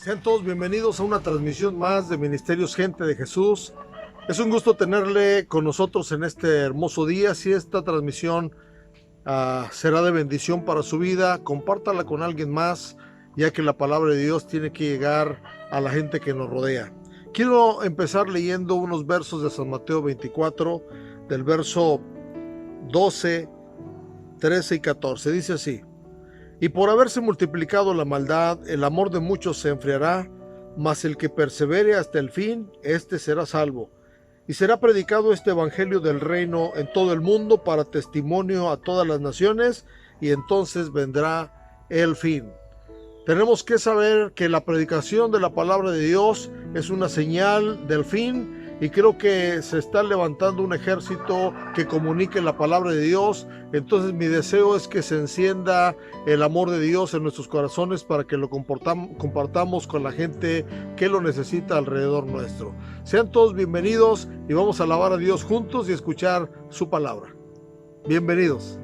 Sean todos bienvenidos a una transmisión más de Ministerios Gente de Jesús. Es un gusto tenerle con nosotros en este hermoso día. Si esta transmisión será de bendición para su vida, compártala con alguien más, ya que la palabra de Dios tiene que llegar a la gente que nos rodea. Quiero empezar leyendo unos versos de San Mateo 24, del verso 12, 13 y 14. Dice así: y por haberse multiplicado la maldad, el amor de muchos se enfriará, mas el que persevere hasta el fin, éste será salvo. Y será predicado este evangelio del reino en todo el mundo para testimonio a todas las naciones, y entonces vendrá el fin. Tenemos que saber que la predicación de la palabra de Dios es una señal del fin, y creo que se está levantando un ejército que comunique la palabra de Dios. Entonces mi deseo es que se encienda el amor de Dios en nuestros corazones para que lo compartamos con la gente que lo necesita alrededor nuestro. Sean todos bienvenidos y vamos a alabar a Dios juntos y escuchar su palabra. Bienvenidos.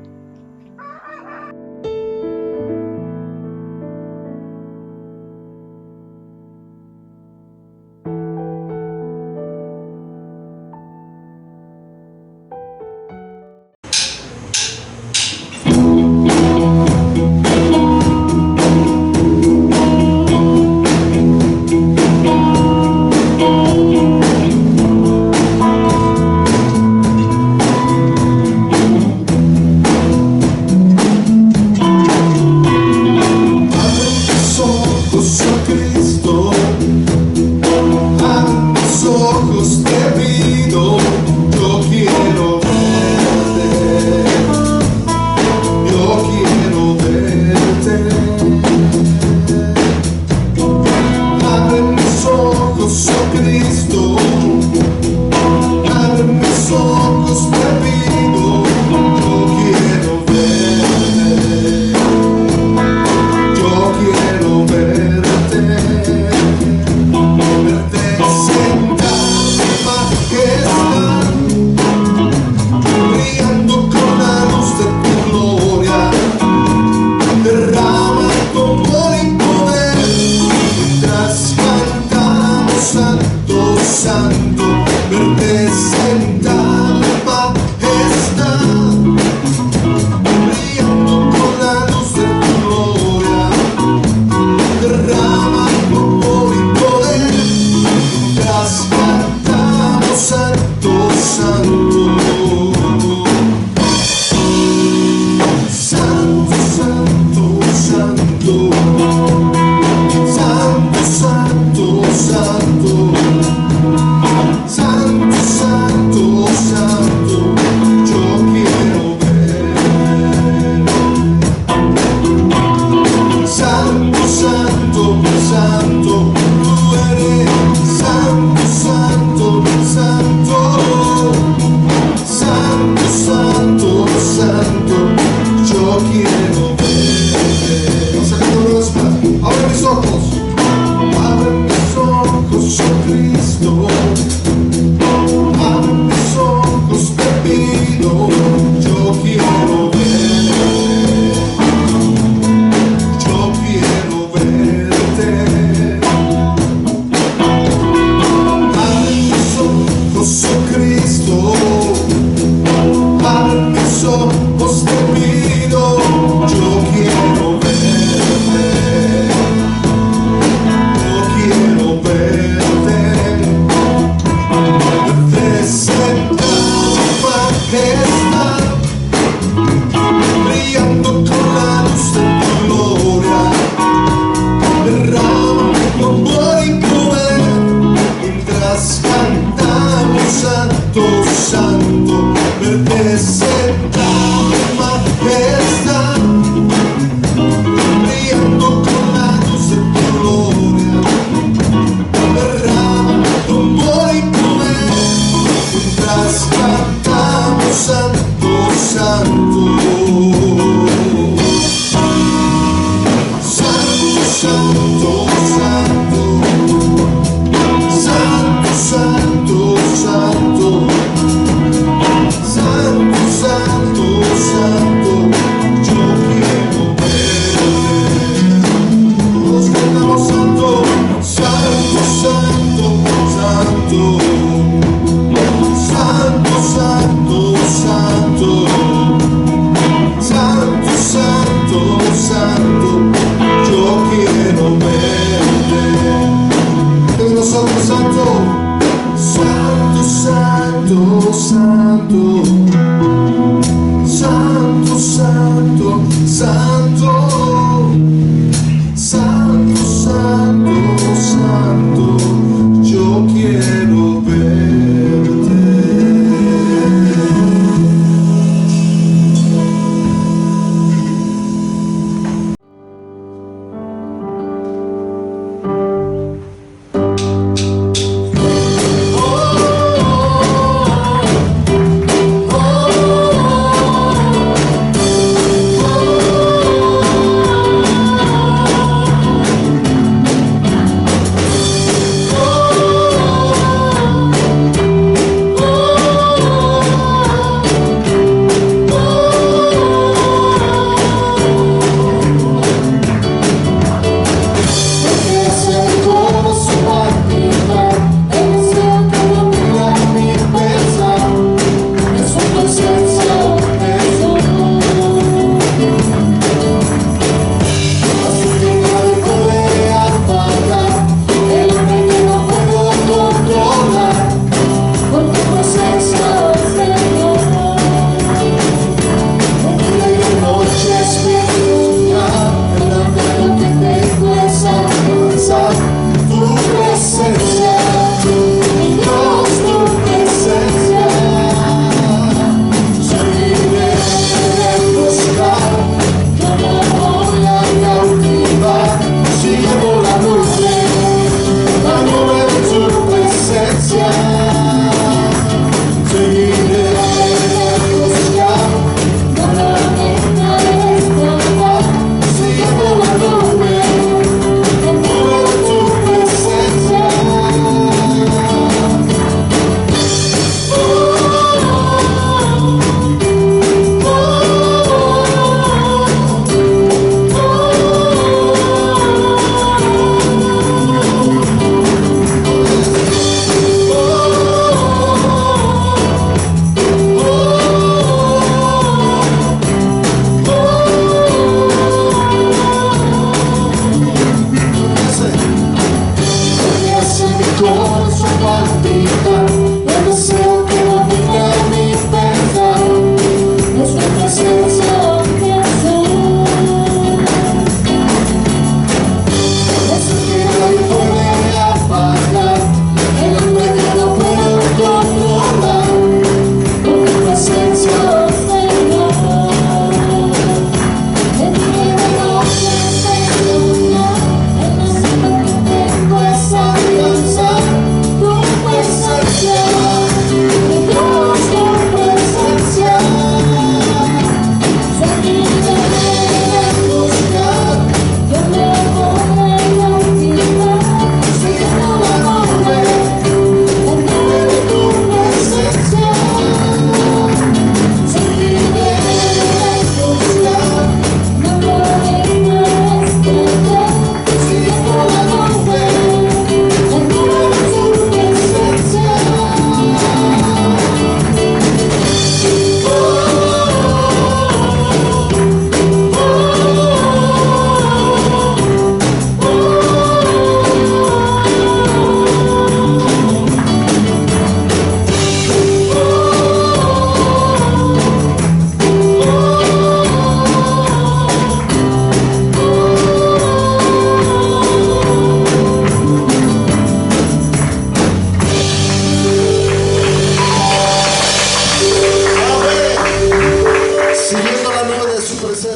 Santo,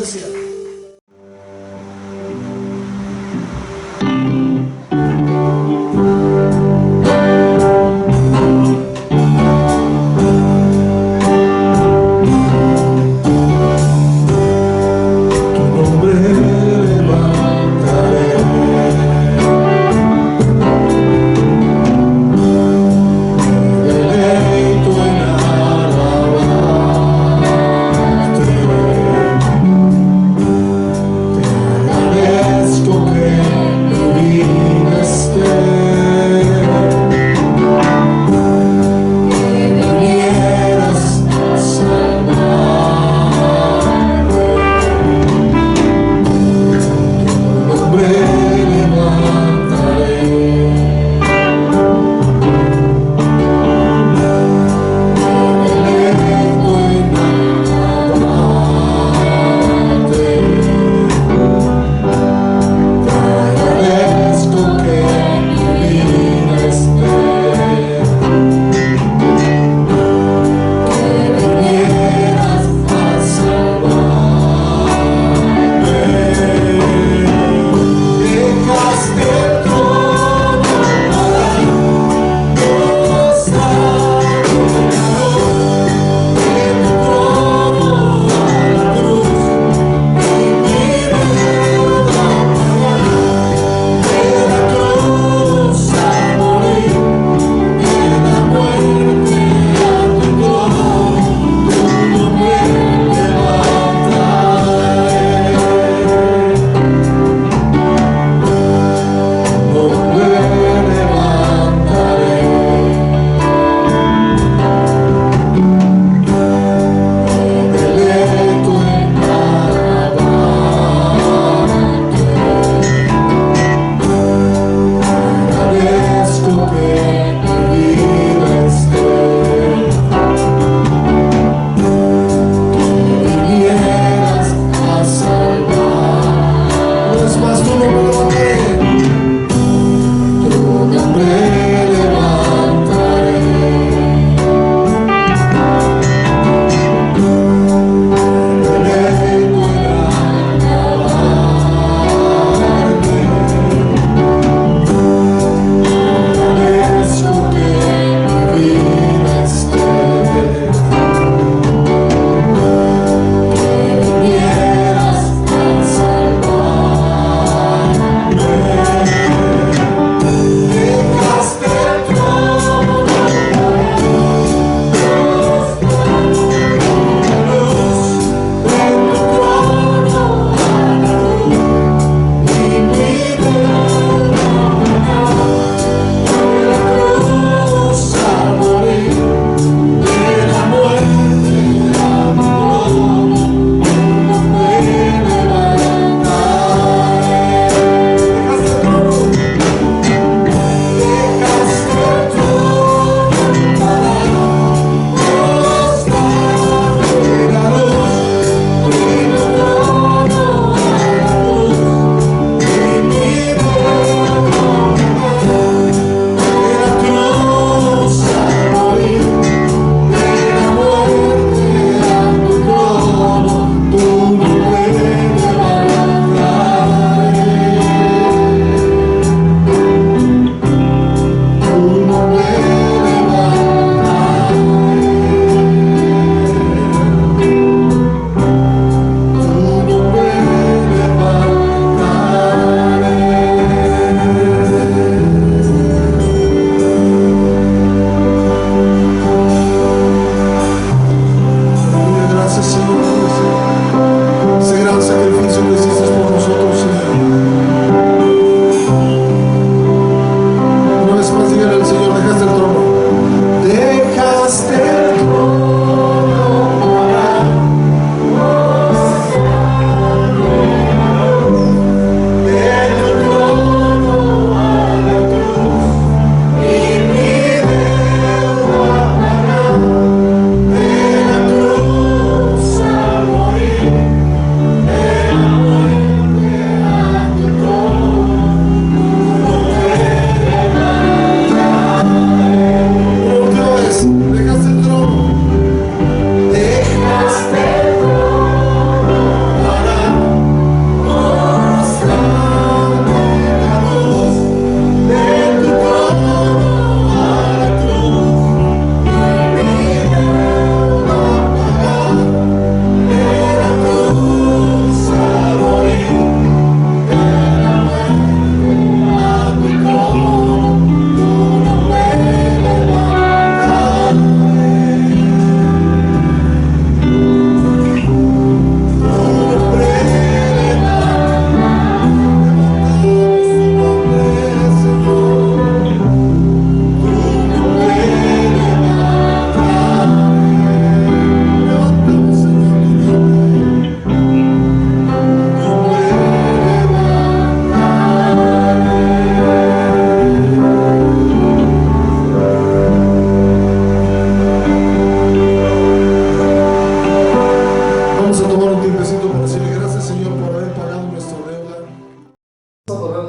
presencia.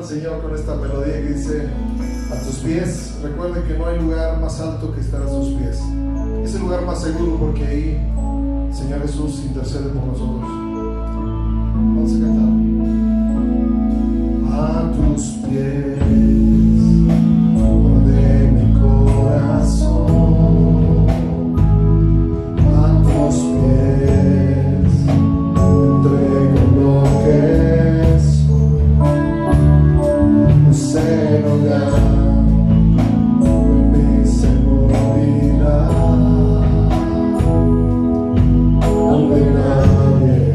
al Señor con esta melodía que dice: a tus pies. Recuerde que no hay lugar más alto que estar a sus pies. Es el lugar más seguro porque ahí el Señor Jesús intercede por nosotros. Vamos a cantar. A tus pies de mi corazón, a tus pies entrego lo que soy. Ese lugar mi seguridad, donde nadie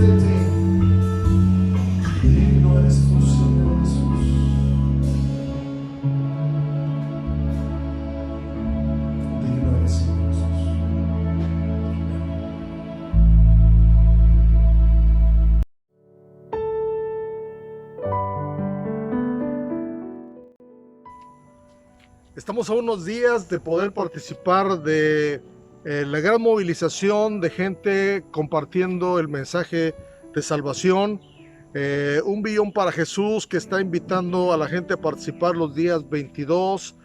de ti. Digno eres tú, Señor Jesús. Digno eres, Señor Jesús. Estamos a unos días de poder participar de la gran movilización de gente compartiendo el mensaje de salvación. 1 billón para Jesús, que está invitando a la gente a participar los días 22,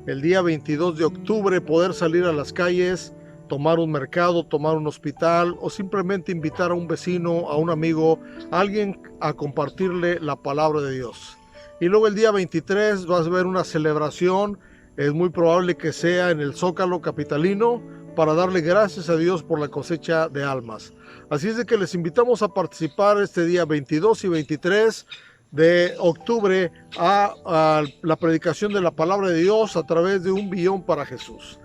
el día 22 de octubre, poder salir a las calles, tomar un mercado, tomar un hospital o simplemente invitar a un vecino, a un amigo, a alguien a compartirle la palabra de Dios. Y luego el día 23 vas a ver una celebración. Es muy probable que sea en el Zócalo capitalino, para darle gracias a Dios por la cosecha de almas. Así es de que les invitamos a participar este día 22 y 23 de octubre a la predicación de la palabra de Dios a través de 1 billón para Jesús.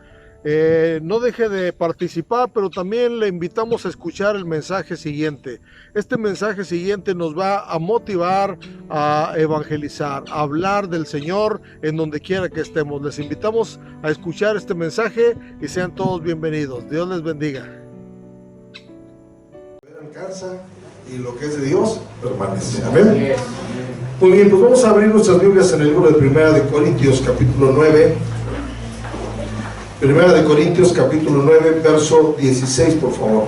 No deje de participar, pero también le invitamos a escuchar el mensaje siguiente. Este mensaje siguiente nos va a motivar a evangelizar, a hablar del Señor en donde quiera que estemos. Les invitamos a escuchar este mensaje y sean todos bienvenidos. Dios les bendiga. Alcanza y lo que es de Dios permanece. Amén. Muy bien, pues vamos a abrir nuestras Biblias en el libro de Primera de Corintios, capítulo 9. Primera de Corintios, capítulo 9, verso 16, por favor.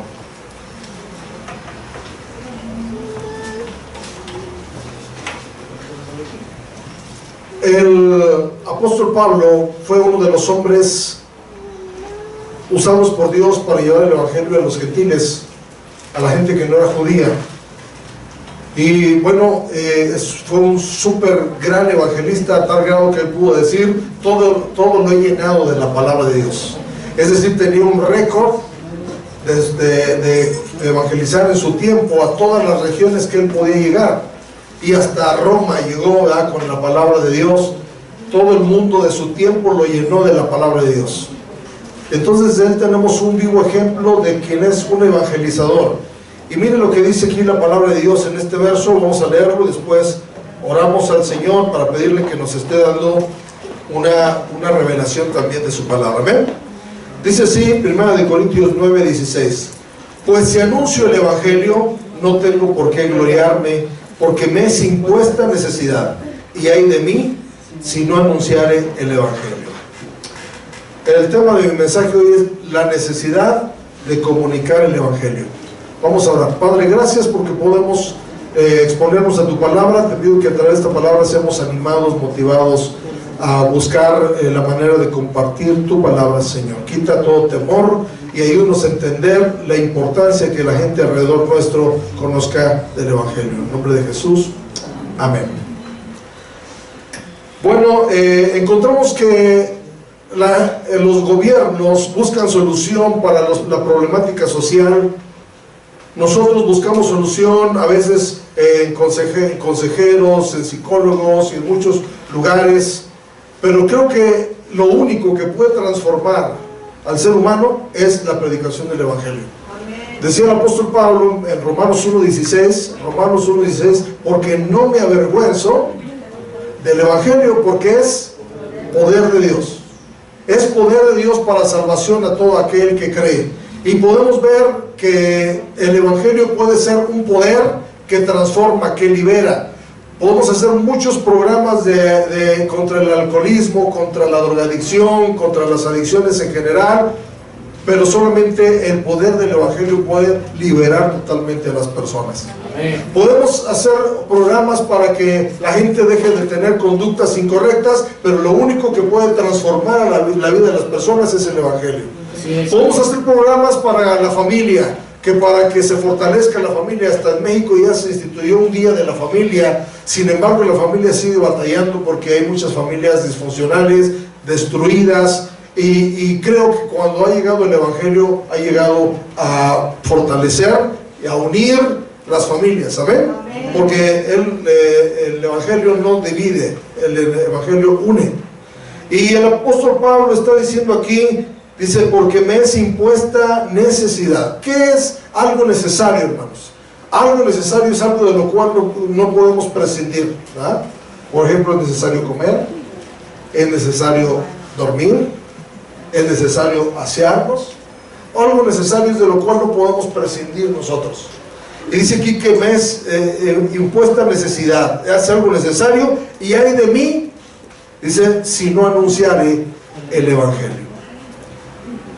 El apóstol Pablo fue uno de los hombres usados por Dios para llevar el evangelio a los gentiles, a la gente que no era judía. Y bueno, fue un súper gran evangelista, a tal grado que él pudo decir: todo lo he llenado de la palabra de Dios. Es decir, tenía un récord de evangelizar en su tiempo a todas las regiones que él podía llegar, y hasta Roma llegó, ¿verdad?, con la palabra de Dios. Todo el mundo de su tiempo lo llenó de la palabra de Dios. Entonces de él tenemos un vivo ejemplo de quien es un evangelizador. Y miren lo que dice aquí la palabra de Dios en este verso. Vamos a leerlo y después oramos al Señor para pedirle que nos esté dando una revelación también de su palabra. Amén. Dice así, 1 Corintios 9, 16: Pues si anuncio el evangelio, no tengo por qué gloriarme, porque me es impuesta necesidad, y ay de mí si no anunciare el evangelio. El tema de mi mensaje hoy es la necesidad de comunicar el evangelio. Vamos a orar. Padre, gracias porque podemos exponernos a tu palabra. Te pido que a través de esta palabra seamos animados, motivados a buscar la manera de compartir tu palabra, Señor. Quita todo temor y ayúdanos a entender la importancia que la gente alrededor nuestro conozca del evangelio. En nombre de Jesús, amén. Bueno, encontramos que los gobiernos buscan solución para la problemática social. Nosotros buscamos solución a veces en consejeros, en psicólogos y en muchos lugares, pero creo que lo único que puede transformar al ser humano es la predicación del evangelio. Amén. Decía el apóstol Pablo en Romanos 1:16, porque no me avergüenzo del evangelio, porque es poder de Dios. Es poder de Dios para salvación a todo aquel que cree. Y podemos ver que el evangelio puede ser un poder que transforma, que libera. Podemos hacer muchos programas contra el alcoholismo, contra la drogadicción, contra las adicciones en general, pero solamente el poder del evangelio puede liberar totalmente a las personas. Amén. Podemos hacer programas para que la gente deje de tener conductas incorrectas, pero lo único que puede transformar a la vida de las personas es el evangelio. Sí, podemos hacer programas para la familia, que para que se fortalezca la familia. Hasta en México ya se instituyó un día de la familia. Sin embargo, la familia sigue batallando porque hay muchas familias disfuncionales, destruidas, y creo que cuando ha llegado el evangelio, ha llegado a fortalecer y a unir las familias. ¿Amén? Porque el evangelio no divide, el evangelio une. Y el apóstol Pablo está diciendo aquí, dice, porque me es impuesta necesidad. ¿Qué es algo necesario, hermanos? Algo necesario es algo de lo cual no podemos prescindir, ¿verdad? Por ejemplo, es necesario comer, es necesario dormir, es necesario asearnos. Algo necesario es de lo cual no podemos prescindir nosotros. Y dice aquí que me es impuesta necesidad, es algo necesario, y hay de mí, dice, si no anunciaré el Evangelio.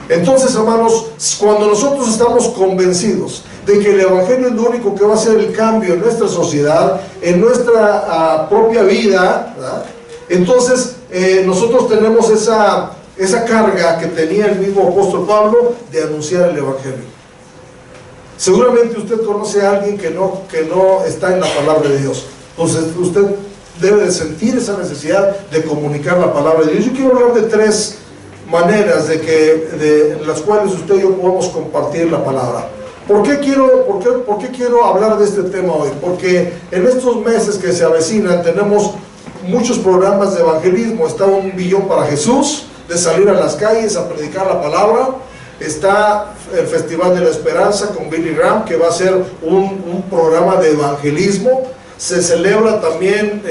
Entonces, hermanos, cuando nosotros estamos convencidos de que el Evangelio es lo único que va a hacer el cambio en nuestra sociedad, en nuestra propia vida, ¿verdad? Entonces nosotros tenemos esa carga que tenía el mismo apóstol Pablo de anunciar el Evangelio. Seguramente usted conoce a alguien que no está en la palabra de Dios. Entonces usted debe de sentir esa necesidad de comunicar la palabra de Dios. Yo quiero hablar de 3 maneras de las cuales usted y yo podemos compartir la palabra. ¿Por qué quiero hablar de este tema hoy? Porque en estos meses que se avecinan tenemos muchos programas de evangelismo. Está 1 billón para Jesús, de salir a las calles a predicar la palabra. Está el Festival de la Esperanza con Billy Graham, que va a ser un programa de evangelismo. Se celebra también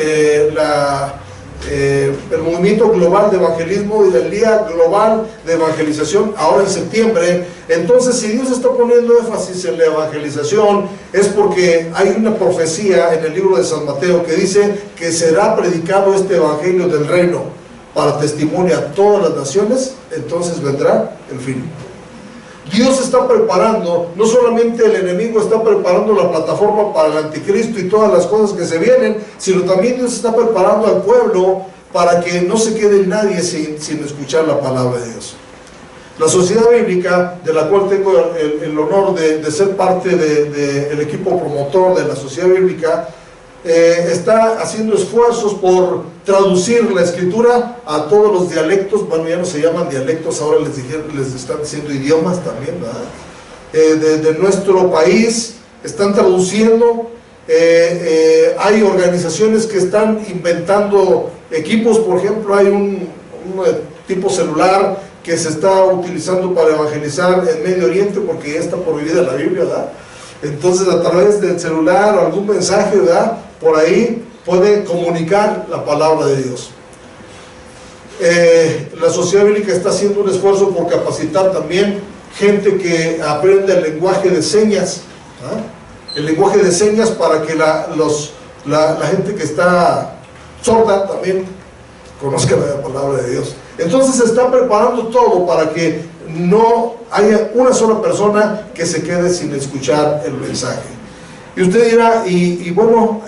el movimiento global de evangelismo y el día global de evangelización ahora en septiembre. Entonces, si Dios está poniendo énfasis en la evangelización, es porque hay una profecía en el libro de San Mateo que dice que será predicado este evangelio del reino para testimonio a todas las naciones, entonces vendrá el fin. Dios está preparando, no solamente el enemigo está preparando la plataforma para el anticristo y todas las cosas que se vienen, sino también Dios está preparando al pueblo para que no se quede nadie sin escuchar la palabra de Dios. La Sociedad Bíblica, de la cual tengo el honor de ser parte del equipo promotor de la Sociedad Bíblica, está haciendo esfuerzos por traducir la escritura a todos los dialectos. Bueno, ya no se llaman dialectos, ahora les están diciendo idiomas también, ¿verdad? De nuestro país están traduciendo. Hay organizaciones que están inventando equipos. Por ejemplo, hay un tipo celular que se está utilizando para evangelizar en Medio Oriente, porque ya está prohibida la Biblia, ¿verdad? Entonces, a través del celular o algún mensaje, ¿verdad?, por ahí pueden comunicar la palabra de Dios. La Sociedad Bíblica está haciendo un esfuerzo por capacitar también gente que aprende el lenguaje de señas, ¿verdad? El lenguaje de señas, para que la gente que está sorda también conozca la palabra de Dios. Entonces se está preparando todo para que no haya una sola persona que se quede sin escuchar el mensaje. Y usted dirá, bueno,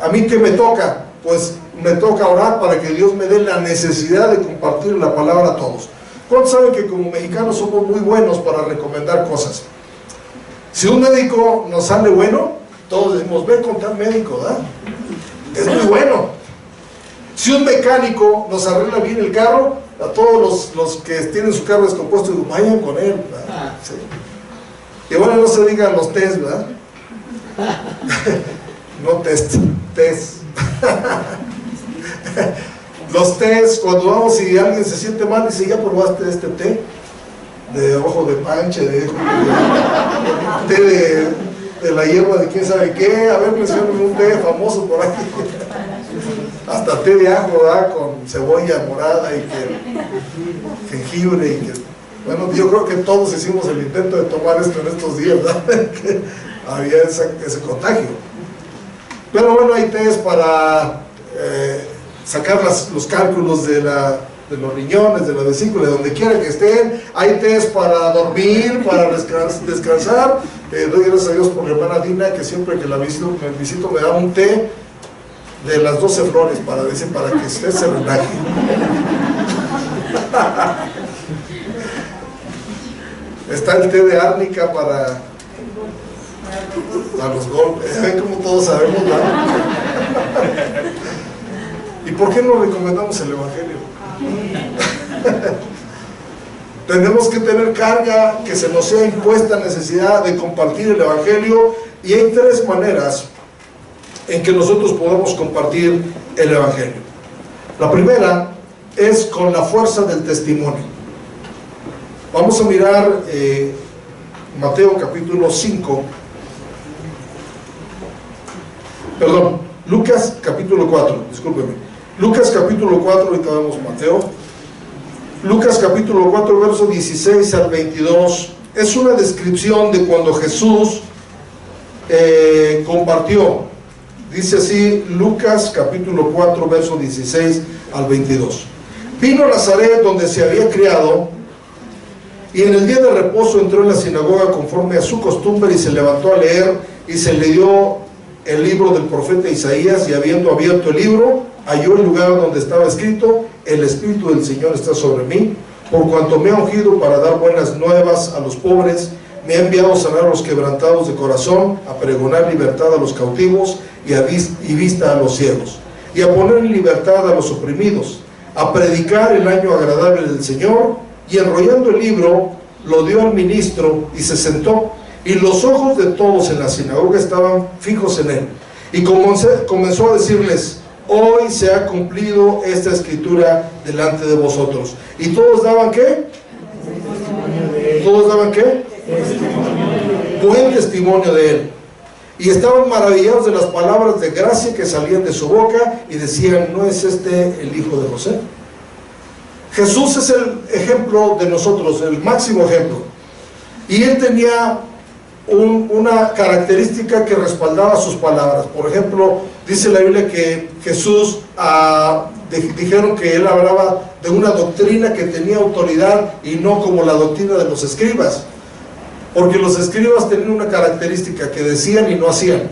¿a mí qué me toca? Pues me toca orar para que Dios me dé la necesidad de compartir la palabra a todos. ¿Cuántos saben que como mexicanos somos muy buenos para recomendar cosas? Si un médico nos sale bueno, todos decimos, ve con tal médico, ¿verdad? Es muy bueno. Si un mecánico nos arregla bien el carro, a todos los que tienen su carro descompuesto, vayan con él, ¿verdad? Sí. Y bueno, no se digan los test, ¿verdad? No test. Los test, cuando vamos y alguien se siente mal, dice, ¿ya probaste este té? De ojo de panche, té de la hierba de quién sabe qué. A ver, mencióname un té famoso por aquí. Hasta té de ajo, ¿verdad?, con cebolla morada y que jengibre y que, bueno, yo creo que todos hicimos el intento de tomar esto en estos días, ¿verdad? Que había ese contagio. Pero bueno, hay test para sacar los cálculos de los riñones, de la vesícula, de donde quiera que estén. Hay test para dormir, para descansar. Doy gracias a Dios por la hermana Dina, que siempre que la visito me da un té de las 12 flores para que usted se relaje. Está el té de árnica para los golpes. Ven como todos sabemos, ¿verdad? ¿Y por qué no recomendamos el Evangelio? Tenemos que tener carga, que se nos sea impuesta necesidad de compartir el Evangelio, y hay 3 maneras en que nosotros podemos compartir el Evangelio. La primera es con la fuerza del testimonio. Vamos a mirar Mateo capítulo 5, Perdón, Lucas capítulo 4, discúlpeme. Lucas capítulo 4, ahorita vemos Mateo. Lucas capítulo 4, verso 16 al 22. Es una descripción de cuando Jesús compartió. Dice así, Lucas capítulo 4, verso 16 al 22. Vino a Nazaret, donde se había criado, y en el día de reposo entró en la sinagoga conforme a su costumbre, y se levantó a leer, y se leyó el libro del profeta Isaías, y habiendo abierto el libro, halló el lugar donde estaba escrito: el Espíritu del Señor está sobre mí, por cuanto me ha ungido para dar buenas nuevas a los pobres, me ha enviado a sanar a los quebrantados de corazón, a pregonar libertad a los cautivos y vista a los ciegos, y a poner en libertad a los oprimidos, a predicar el año agradable del Señor. Y enrollando el libro, lo dio al ministro y se sentó, y los ojos de todos en la sinagoga estaban fijos en él, y comenzó a decirles: hoy se ha cumplido esta escritura delante de vosotros. Y todos daban ¿qué? ¿Todos daban qué? Buen testimonio de él. Y estaban maravillados de las palabras de gracia que salían de su boca, y decían: ¿no es este el hijo de José? Jesús es el ejemplo de nosotros, el máximo ejemplo. Y él tenía una característica que respaldaba sus palabras. Por ejemplo, dice la Biblia que Jesús, dijeron que él hablaba de una doctrina que tenía autoridad, y no como la doctrina de los escribas. Porque los escribas tenían una característica, que decían y no hacían.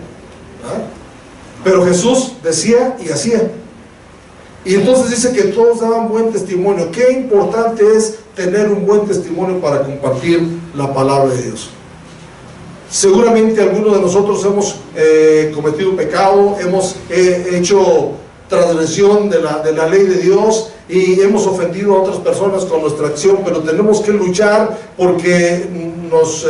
Pero Jesús decía y hacía. Y entonces dice que todos daban buen testimonio. Qué importante es tener un buen testimonio para compartir la palabra de Dios. Seguramente algunos de nosotros hemos cometido pecado, hemos hecho transgresión de la ley de Dios, y hemos ofendido a otras personas con nuestra acción, pero tenemos que luchar porque nos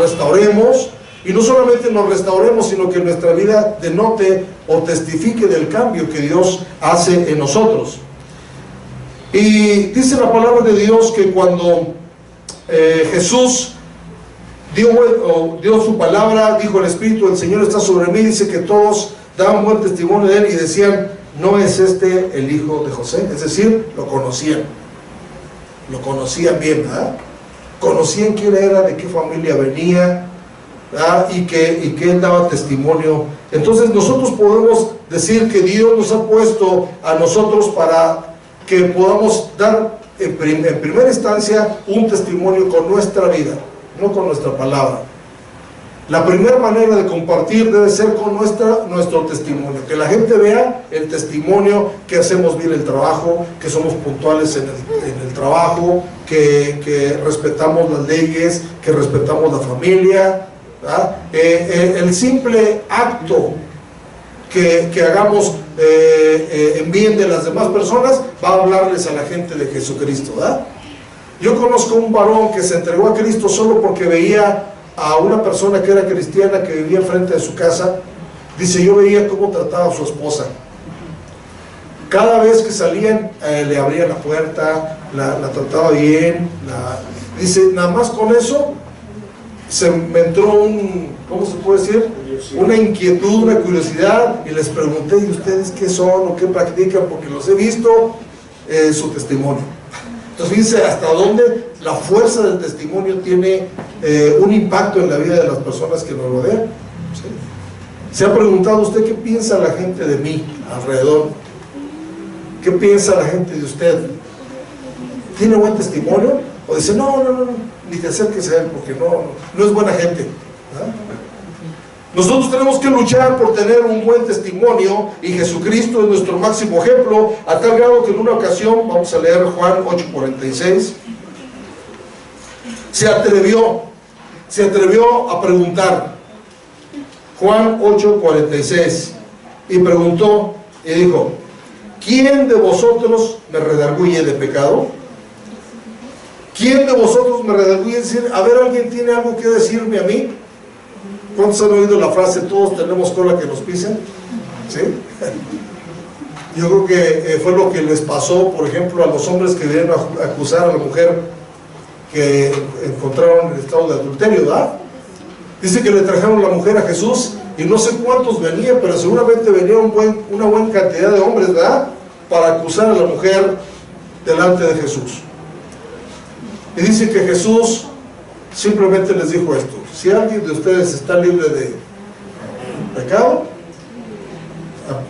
restauremos. Y no solamente nos restauremos, sino que nuestra vida denote o testifique del cambio que Dios hace en nosotros. Y dice la palabra de Dios que cuando Jesús dio su palabra, dijo: el Espíritu del Señor está sobre mí, dice que todos daban buen testimonio de él y decían: ¿no es este el hijo de José? Es decir, lo conocían bien, ¿verdad? Conocían quién era, de qué familia venía, y que él daba testimonio. Entonces nosotros podemos decir que Dios nos ha puesto a nosotros para que podamos dar en primera instancia un testimonio con nuestra vida, no con nuestra palabra. La primera manera de compartir debe ser con nuestro testimonio, que la gente vea el testimonio, que hacemos bien el trabajo, que somos puntuales en el trabajo, que respetamos las leyes, que respetamos la familia. El simple acto que hagamos en bien de las demás personas va a hablarles a la gente de Jesucristo, ¿verdad? Yo conozco un varón que se entregó a Cristo solo porque veía a una persona que era cristiana, que vivía enfrente de su casa. Dice: yo veía cómo trataba a su esposa. Cada vez que salían, le abría la puerta, la trataba bien. Dice: nada más con eso se me entró ¿cómo se puede decir? Una inquietud, una curiosidad, y les pregunté: ¿y ustedes qué son o qué practican? Porque los he visto, su testimonio. Entonces fíjense hasta dónde la fuerza del testimonio tiene un impacto en la vida de las personas que nos rodean. ¿Sí? ¿Se ha preguntado usted qué piensa la gente de mí alrededor? ¿Qué piensa la gente de usted? ¿Tiene buen testimonio? O dice: no, ni te acerques a él porque no es buena gente. ¿Verdad? Nosotros tenemos que luchar por tener un buen testimonio, y Jesucristo es nuestro máximo ejemplo, a tal grado que en una ocasión, vamos a leer Juan 8:46, se atrevió a preguntar. Juan 8:46, y preguntó y dijo: ¿quién de vosotros me redarguye de pecado? ¿Quién de vosotros me redarguye? Es decir, a ver, ¿alguien tiene algo que decirme a mí? ¿Cuántos han oído la frase: todos tenemos cola que nos pisen? ¿Sí? Yo creo que fue lo que les pasó, por ejemplo, a los hombres que vinieron a acusar a la mujer que encontraron en estado de adulterio, ¿verdad? Dice que le trajeron la mujer a Jesús y no sé cuántos venían, pero seguramente venía una buena cantidad de hombres, ¿verdad?, para acusar a la mujer delante de Jesús. Y dice que Jesús simplemente les dijo esto: si alguien de ustedes está libre de pecado,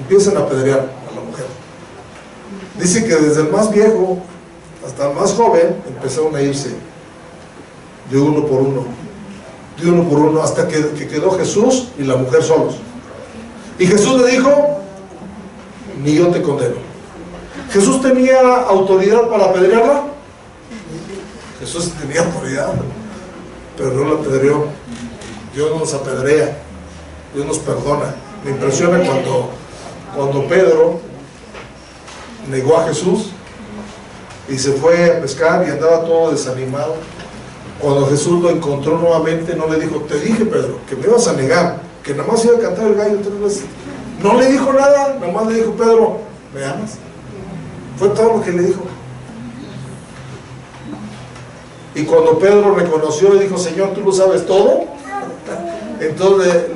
empiecen a apedrear a la mujer. Dice que desde el más viejo hasta el más joven empezaron a irse de uno por uno, hasta que quedó Jesús y la mujer solos. Y Jesús le dijo: ni yo te condeno. ¿Jesús tenía autoridad para apedrearla? Jesús tenía autoridad, pero no la apedreó. Dios nos apedrea, Dios nos perdona. Me impresiona cuando Pedro negó a Jesús y se fue a pescar y andaba todo desanimado. Cuando Jesús lo encontró nuevamente, no le dijo: te dije, Pedro, que me ibas a negar, que nada más iba a cantar el gallo 3 veces. No le dijo nada, nada más le dijo: Pedro, ¿me amas? Fue todo lo que le dijo. Y cuando Pedro reconoció y dijo: Señor, ¿tú lo sabes todo? Entonces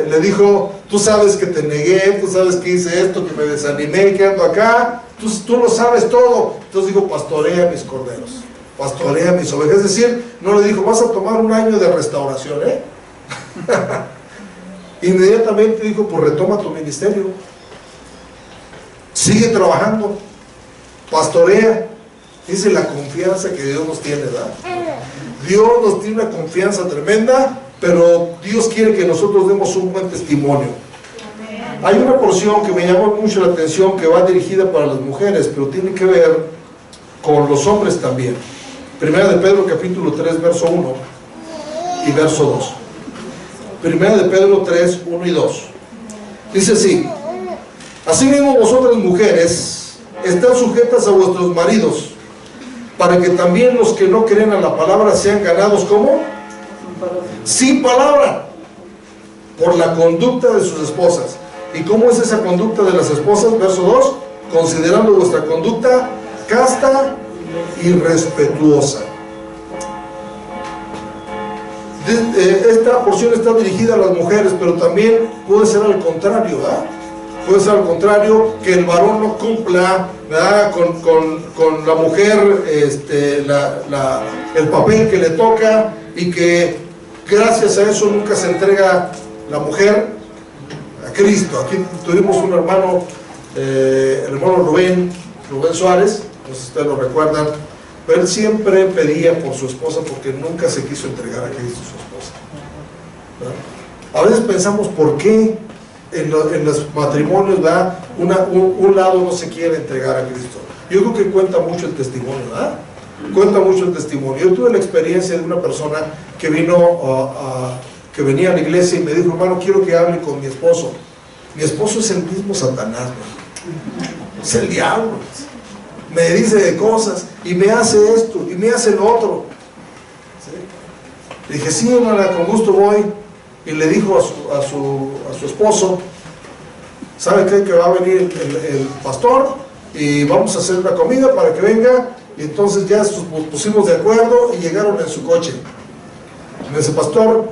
le dijo: tú sabes que te negué, tú sabes que hice esto, que me desanimé, que ando acá, tú lo sabes todo. Entonces dijo: pastorea mis corderos, pastorea mis ovejas. Es decir, no le dijo: vas a tomar un año de restauración, Inmediatamente dijo: pues retoma tu ministerio, sigue trabajando, pastorea. Dice la confianza que Dios nos tiene, ¿verdad? Dios nos tiene una confianza tremenda, pero Dios quiere que nosotros demos un buen testimonio. Hay una porción que me llamó mucho la atención, que va dirigida para las mujeres, pero tiene que ver con los hombres también. Primera de Pedro capítulo 3 verso 1 y verso 2. Primera de Pedro 3, 1 y 2. Dice así: asimismo vosotras mujeres, estad sujetas a vuestros maridos, para que también los que no creen a la palabra sean ganados, ¿cómo? Sin palabra, por la conducta de sus esposas. ¿Y cómo es esa conducta de las esposas? Verso 2: considerando vuestra conducta casta y respetuosa. Esta porción está dirigida a las mujeres, pero también puede ser al contrario, ¿verdad? Puede ser al contrario, que el varón no cumpla, ¿verdad?, con la mujer el papel que le toca, y que gracias a eso nunca se entrega la mujer a Cristo. Aquí tuvimos un hermano, el hermano Rubén Suárez, no sé si ustedes lo recuerdan, pero él siempre pedía por su esposa, porque nunca se quiso entregar a Cristo su esposa, ¿verdad? A veces pensamos: ¿por qué en los matrimonios, ¿verdad?, un lado no se quiere entregar a Cristo? Yo creo que cuenta mucho el testimonio, ¿verdad? Cuenta mucho el testimonio. Yo tuve la experiencia de una persona que que venía a la iglesia y me dijo: hermano, quiero que hable con mi esposo. Mi esposo es el mismo Satanás, ¿no? Es el diablo. Me dice de cosas y me hace esto y me hace lo otro, ¿sí? Le dije: sí, hermana, con gusto voy. Y le dijo a su esposo: ¿sabe qué? Que va a venir el pastor y vamos a hacer una comida para que venga. Y entonces ya nos pusimos de acuerdo y llegaron en su coche. Me dice: pastor,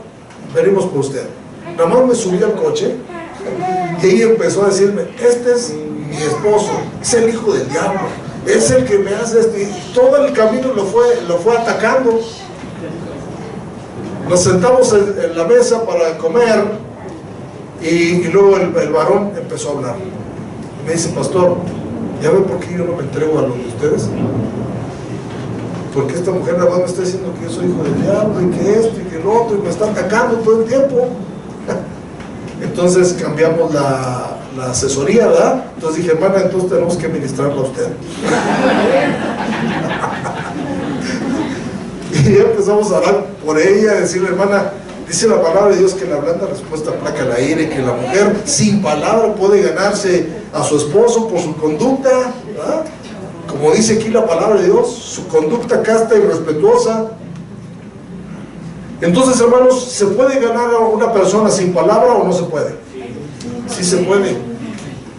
venimos por usted. Nada más me subí al coche y ella empezó a decirme: este es mi esposo, es el hijo del diablo, es el que me hace esto. Y todo el camino lo fue atacando. Nos sentamos en la mesa para comer y luego el varón empezó a hablar. Me dice: pastor, ¿ya ven por qué yo no me entrego a lo de ustedes? Porque esta mujer nada más me está diciendo que yo soy hijo del diablo, y que esto y que lo otro, y me está atacando todo el tiempo. Entonces cambiamos la asesoría, ¿verdad? Entonces dije: hermana, entonces tenemos que ministrarla a usted. Y ya empezamos a hablar por ella, a decirle: hermana, dice la palabra de Dios que la blanda respuesta aplaca el aire, que la mujer sin palabra puede ganarse a su esposo por su conducta, ¿verdad? Como dice aquí la palabra de Dios, su conducta casta y respetuosa. Entonces, hermanos, ¿se puede ganar a una persona sin palabra o no se puede? Sí se puede.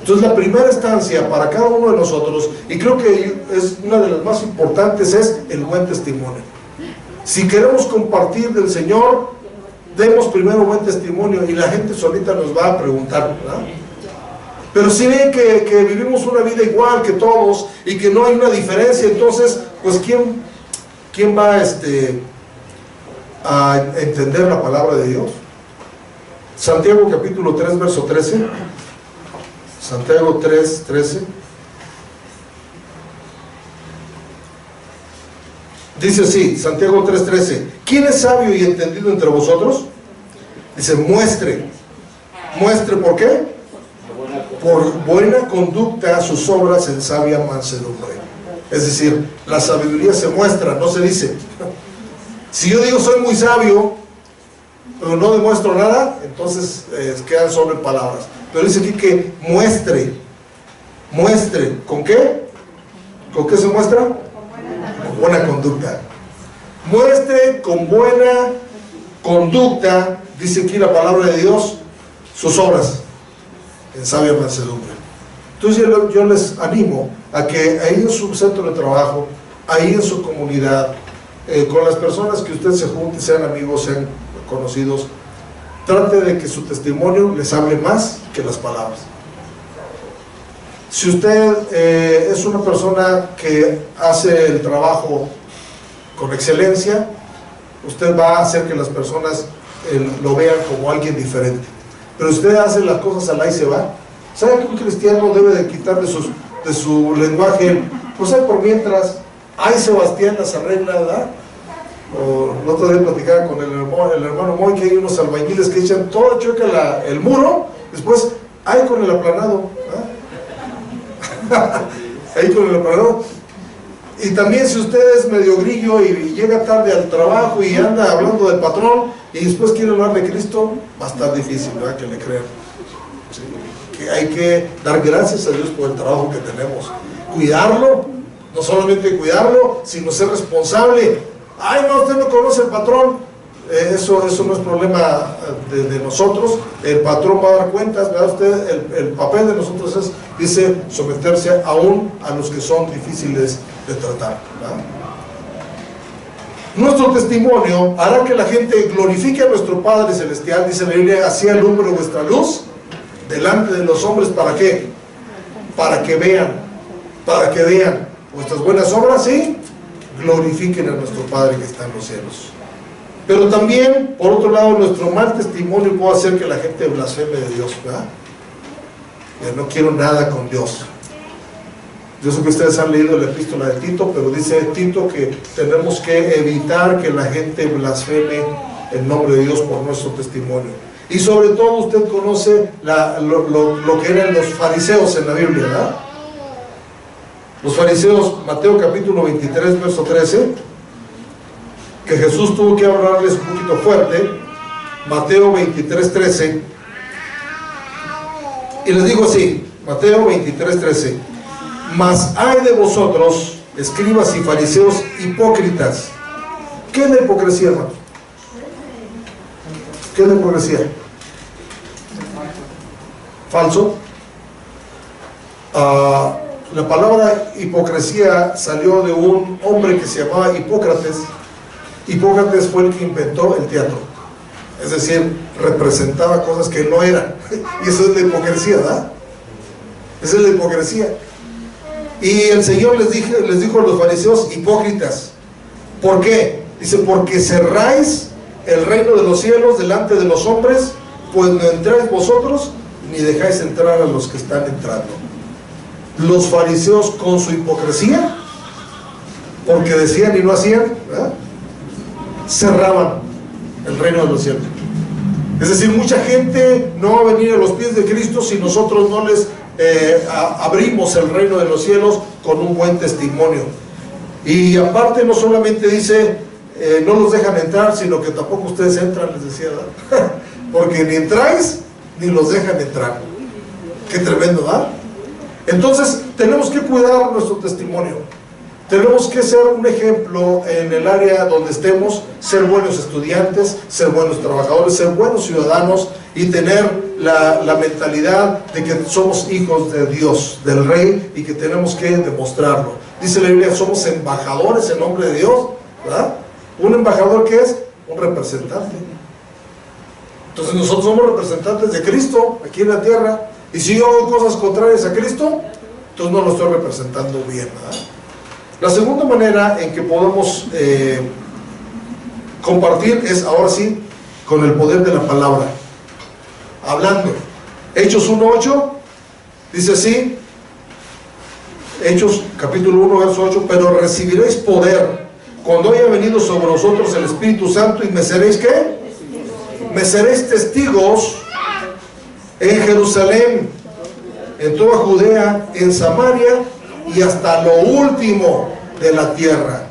Entonces, la primera instancia para cada uno de nosotros, y creo que es una de las más importantes, es el buen testimonio. Si queremos compartir del Señor, demos primero buen testimonio y la gente solita nos va a preguntar, ¿verdad? Pero si ven que vivimos una vida igual que todos y que no hay una diferencia, entonces, pues ¿quién va a entender la palabra de Dios? Santiago capítulo 3, verso 13. Santiago 3, 13. Dice así, Santiago 3, 13. ¿Quién es sabio y entendido entre vosotros? Dice, muestre. ¿Muestre por qué? Por buena conducta sus obras en sabia mansedumbre. Es decir, la sabiduría se muestra, no se dice. Si yo digo soy muy sabio, pero no demuestro nada, entonces quedan solo en palabras. Pero dice aquí que muestre. Muestre. ¿Con qué? ¿Con qué se muestra? Con buena conducta. Muestre con buena conducta, dice aquí la palabra de Dios, sus obras en sabia mansedumbre. Entonces yo les animo a que ahí en su centro de trabajo, ahí en su comunidad, con las personas que usted se junte, sean amigos, sean conocidos, trate de que su testimonio les hable más que las palabras. Si usted es una persona que hace el trabajo con excelencia, usted va a hacer que las personas lo vean como alguien diferente. Pero usted hace las cosas al ahí se va. ¿Sabe que un cristiano debe de quitar de su lenguaje? Pues hay por mientras, ay Sebastián las arregla, ¿verdad? O el otro día platicaba con el hermano Moy que hay unos albañiles que echan todo choca el muro, después ay con el aplanado, ¿verdad? Ahí con el aplanado. Y también si usted es medio grillo y llega tarde al trabajo y anda hablando del patrón y después quiere hablar de Cristo, va a estar difícil, ¿verdad? Que le crean. Sí. Que hay que dar gracias a Dios por el trabajo que tenemos. Cuidarlo, no solamente cuidarlo, sino ser responsable. Ay, no, usted no conoce el patrón. Eso no es problema de nosotros. El patrón va a dar cuentas, ¿verdad? Usted, el papel de nosotros es, dice, someterse aún a los que son difíciles de tratar, ¿verdad? Nuestro testimonio hará que la gente glorifique a nuestro Padre Celestial, dice la Biblia, así alumbre vuestra luz delante de los hombres. ¿Para qué? Para que vean vuestras buenas obras y glorifiquen a nuestro Padre que está en los cielos. Pero también, por otro lado, nuestro mal testimonio puede hacer que la gente blasfeme de Dios, ¿verdad? No quiero nada con Dios. Yo sé que ustedes han leído la epístola de Tito, pero dice Tito que tenemos que evitar que la gente blasfeme el nombre de Dios por nuestro testimonio. Y sobre todo usted conoce lo que eran los fariseos en la Biblia, ¿verdad? Los fariseos, Mateo capítulo 23, verso 13, que Jesús tuvo que hablarles un poquito fuerte. Mateo 23, 13, y les digo así, Mateo 23, 13: mas ay de vosotros, escribas y fariseos hipócritas. ¿Qué es la hipocresía, hermano? ¿Qué es la hipocresía? Falso. La palabra hipocresía salió de un hombre que se llamaba Hipócrates. Hipócrates fue el que inventó el teatro, es decir, representaba cosas que no eran, y eso es la hipocresía, ¿verdad? Esa es la hipocresía. Y el Señor les dijo a los fariseos hipócritas. ¿Por qué? Dice, porque cerráis el reino de los cielos delante de los hombres, pues no entráis vosotros, ni dejáis entrar a los que están entrando. Los fariseos con su hipocresía, porque decían y no hacían, ¿verdad?, cerraban el reino de los cielos. Es decir, mucha gente no va a venir a los pies de Cristo si nosotros no les abrimos el reino de los cielos con un buen testimonio. Y aparte no solamente dice no los dejan entrar, sino que tampoco ustedes entran, les decía, ¿verdad? Porque ni entráis ni los dejan entrar. Qué tremendo, ¿verdad? Entonces tenemos que cuidar nuestro testimonio. Tenemos que ser un ejemplo en el área donde estemos, ser buenos estudiantes, ser buenos trabajadores, ser buenos ciudadanos y tener la mentalidad de que somos hijos de Dios, del Rey, y que tenemos que demostrarlo. Dice la Biblia, somos embajadores en nombre de Dios, ¿verdad? ¿Un embajador qué es? Un representante. Entonces nosotros somos representantes de Cristo aquí en la tierra, y si yo hago cosas contrarias a Cristo, entonces no lo estoy representando bien, ¿verdad? La segunda manera en que podemos compartir es, ahora sí, con el poder de la palabra, hablando. Hechos 1:8 dice así, Hechos capítulo 1 verso 8: pero recibiréis poder cuando haya venido sobre vosotros el Espíritu Santo, y me seréis, ¿qué? Me seréis testigos en Jerusalén, en toda Judea, en Samaria y hasta lo último de la tierra.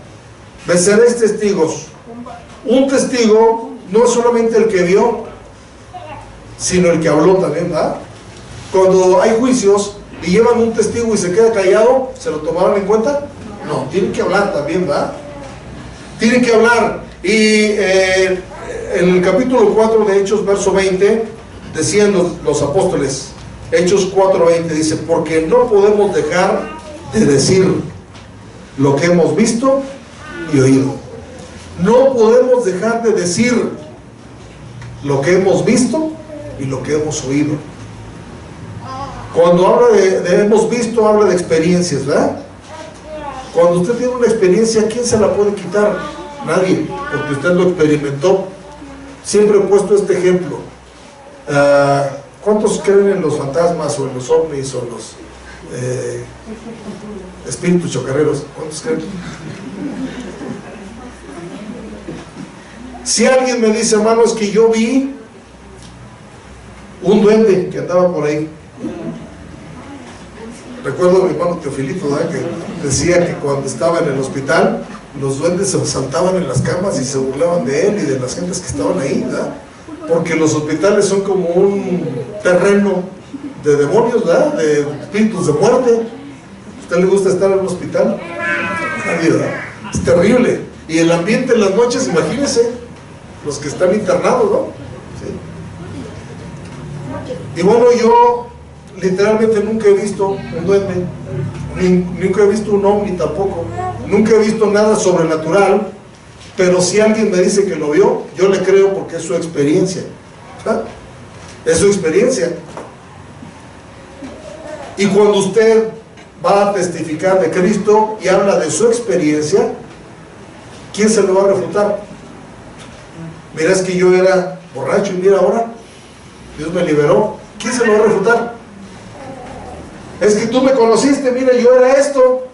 Me seréis testigos. Un testigo no es solamente el que vio, sino el que habló también, ¿verdad? Cuando hay juicios y llevan un testigo y se queda callado, ¿se lo tomaron en cuenta? No, tienen que hablar también, ¿verdad? Tienen que hablar. Y en el capítulo 4 de Hechos, verso 20, decían los apóstoles, Hechos 4:20, dice: porque no podemos dejar de decir lo que hemos visto y oído. No podemos dejar de decir lo que hemos visto y lo que hemos oído. Cuando habla de hemos visto, habla de experiencias, ¿verdad? Cuando usted tiene una experiencia, ¿quién se la puede quitar? Nadie, porque usted lo experimentó. Siempre he puesto este ejemplo. ¿Cuántos creen en los fantasmas o en los ovnis o en los espíritus chocarreros? ¿Cuántos creen? Si alguien me dice, hermano, es que yo vi un duende que andaba por ahí. Recuerdo a mi hermano Teofilito, ¿verdad?, que decía que cuando estaba en el hospital, los duendes se saltaban en las camas y se burlaban de él y de las gentes que estaban ahí, ¿verdad? Porque los hospitales son como un terreno de demonios, ¿verdad?, de espíritus de muerte. ¿A usted le gusta estar en un hospital? Nadie, ¿verdad? Es terrible. Y el ambiente en las noches, imagínense, los que están internados, ¿no? Sí. Y bueno, yo literalmente nunca he visto un duende, nunca he visto un ovni tampoco, nunca he visto nada sobrenatural, pero si alguien me dice que lo vio, yo le creo porque es su experiencia, ¿verdad? Es su experiencia. Y cuando usted va a testificar de Cristo y habla de su experiencia, ¿quién se lo va a refutar? Mira, es que yo era borracho y mira ahora, Dios me liberó. ¿Quién se lo va a refutar? Es que tú me conociste, mira, yo era esto,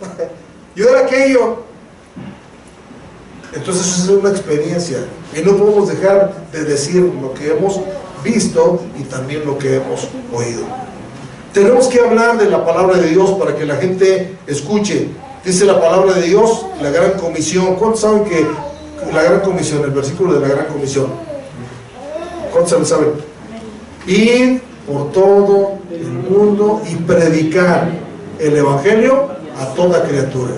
yo era aquello. Entonces eso es una experiencia y no podemos dejar de decir lo que hemos visto y también lo que hemos oído. Tenemos que hablar de la palabra de Dios para que la gente escuche. Dice la palabra de Dios, la gran comisión. ¿Cuántos saben que la gran comisión, el versículo de la gran comisión? ¿Cuántos se lo saben? Ir por todo el mundo y predicar el evangelio a toda criatura.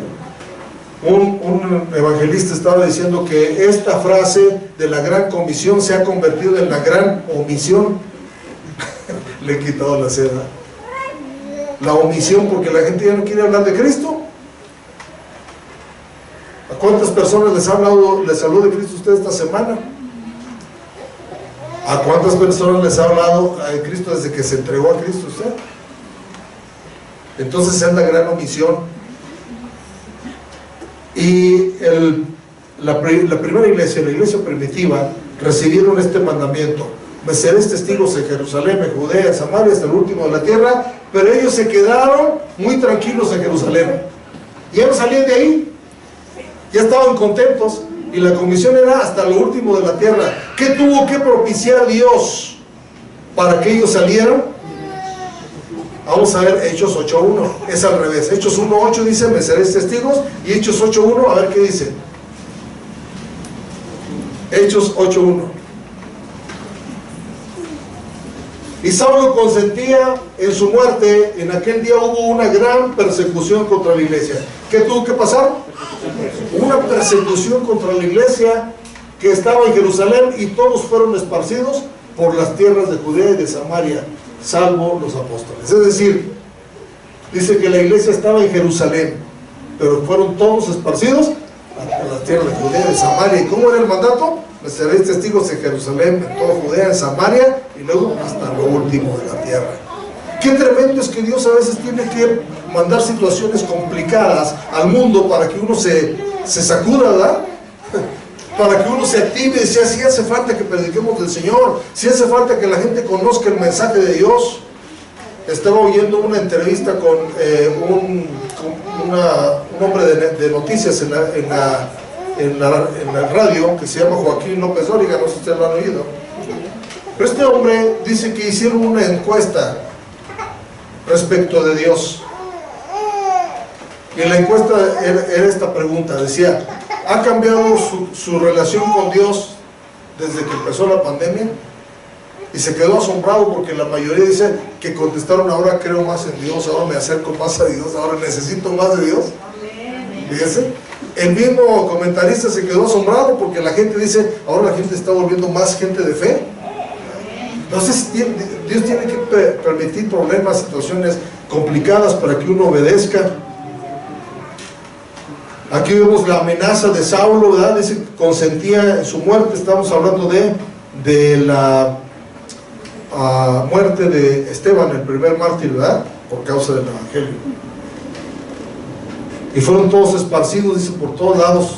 Un evangelista estaba diciendo que esta frase de la gran comisión se ha convertido en la gran omisión. Le he quitado la seda. La omisión, porque la gente ya no quiere hablar de Cristo. ¿A cuántas personas les habló de Cristo usted esta semana? ¿A cuántas personas les ha hablado de Cristo desde que se entregó a Cristo usted? Entonces es la gran omisión. Y la primera iglesia, la iglesia primitiva, recibieron este mandamiento: me seréis testigos en Jerusalén, en Judea, en Samaria, hasta el último de la tierra. Pero ellos se quedaron muy tranquilos en Jerusalén. Ya no salían de ahí, ya estaban contentos. Y la comisión era hasta lo último de la tierra. ¿Qué tuvo que propiciar Dios para que ellos salieran? Vamos a ver Hechos 8:1. Es al revés. Hechos 1:8 dice: me seréis testigos. Y Hechos 8:1, a ver qué dice. Hechos 8:1. Y Saulo consentía en su muerte. En aquel día hubo una gran persecución contra la iglesia. ¿Qué tuvo que pasar? Una persecución contra la iglesia que estaba en Jerusalén, y todos fueron esparcidos por las tierras de Judea y de Samaria, salvo los apóstoles. Es decir, dice que la iglesia estaba en Jerusalén, pero fueron todos esparcidos a las tierras de Judea y de Samaria. ¿Y cómo era el mandato? pues seréis testigos en Jerusalén, en toda Judea, en Samaria y luego hasta lo último de la tierra. Qué tremendo es que Dios a veces tiene que mandar situaciones complicadas al mundo para que uno se sacuda, ¿verdad? Para que uno se active y decía, si hace falta que prediquemos del Señor, si hace falta que la gente conozca el mensaje de Dios. Estaba oyendo una entrevista con un hombre de noticias en la radio que se llama Joaquín López Dóriga, no sé si ustedes lo han oído. Pero este hombre dice que hicieron una encuesta respecto de Dios. Y en la encuesta era esta pregunta, decía, ¿ha cambiado su relación con Dios desde que empezó la pandemia? Y se quedó asombrado porque la mayoría dice que contestaron, ahora creo más en Dios, ahora me acerco más a Dios, ahora necesito más de Dios. Fíjense, el mismo comentarista se quedó asombrado porque la gente dice, ahora la gente está volviendo más gente de fe. Entonces Dios tiene que permitir problemas, situaciones complicadas para que uno obedezca. Aquí vemos la amenaza de Saulo, ¿verdad? Dice, consentía en su muerte. Estamos hablando de la muerte de Esteban, el primer mártir, ¿verdad? Por causa del evangelio. Y fueron todos esparcidos, dice, por todos lados,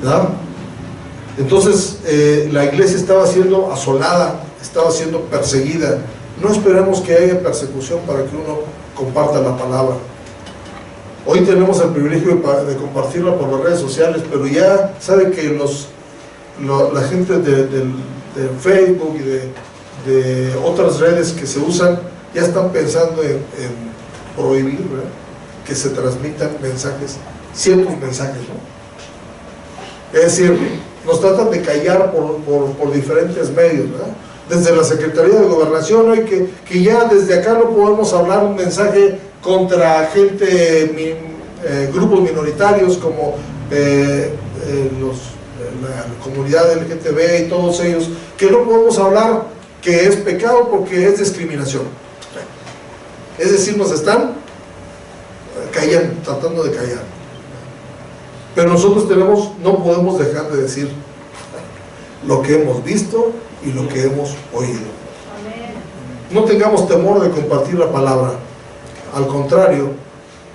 ¿verdad? Entonces la iglesia estaba siendo asolada, estaba siendo perseguida. No esperemos que haya persecución para que uno comparta la palabra. Hoy tenemos el privilegio de compartirla por las redes sociales, pero ya sabe que la gente de Facebook y de otras redes que se usan ya están pensando en prohibir, ¿verdad?, que se transmitan mensajes, ciertos mensajes, ¿no? Es decir, nos tratan de callar por diferentes medios, ¿verdad? Desde la Secretaría de Gobernación hoy que ya desde acá no podemos hablar un mensaje contra gente, grupos minoritarios como la comunidad LGTB y todos ellos, que no podemos hablar que es pecado porque es discriminación. Es decir, nos están callando, tratando de callar. Pero nosotros no podemos dejar de decir lo que hemos visto y lo que hemos oído. No tengamos temor de compartir la palabra. Al contrario,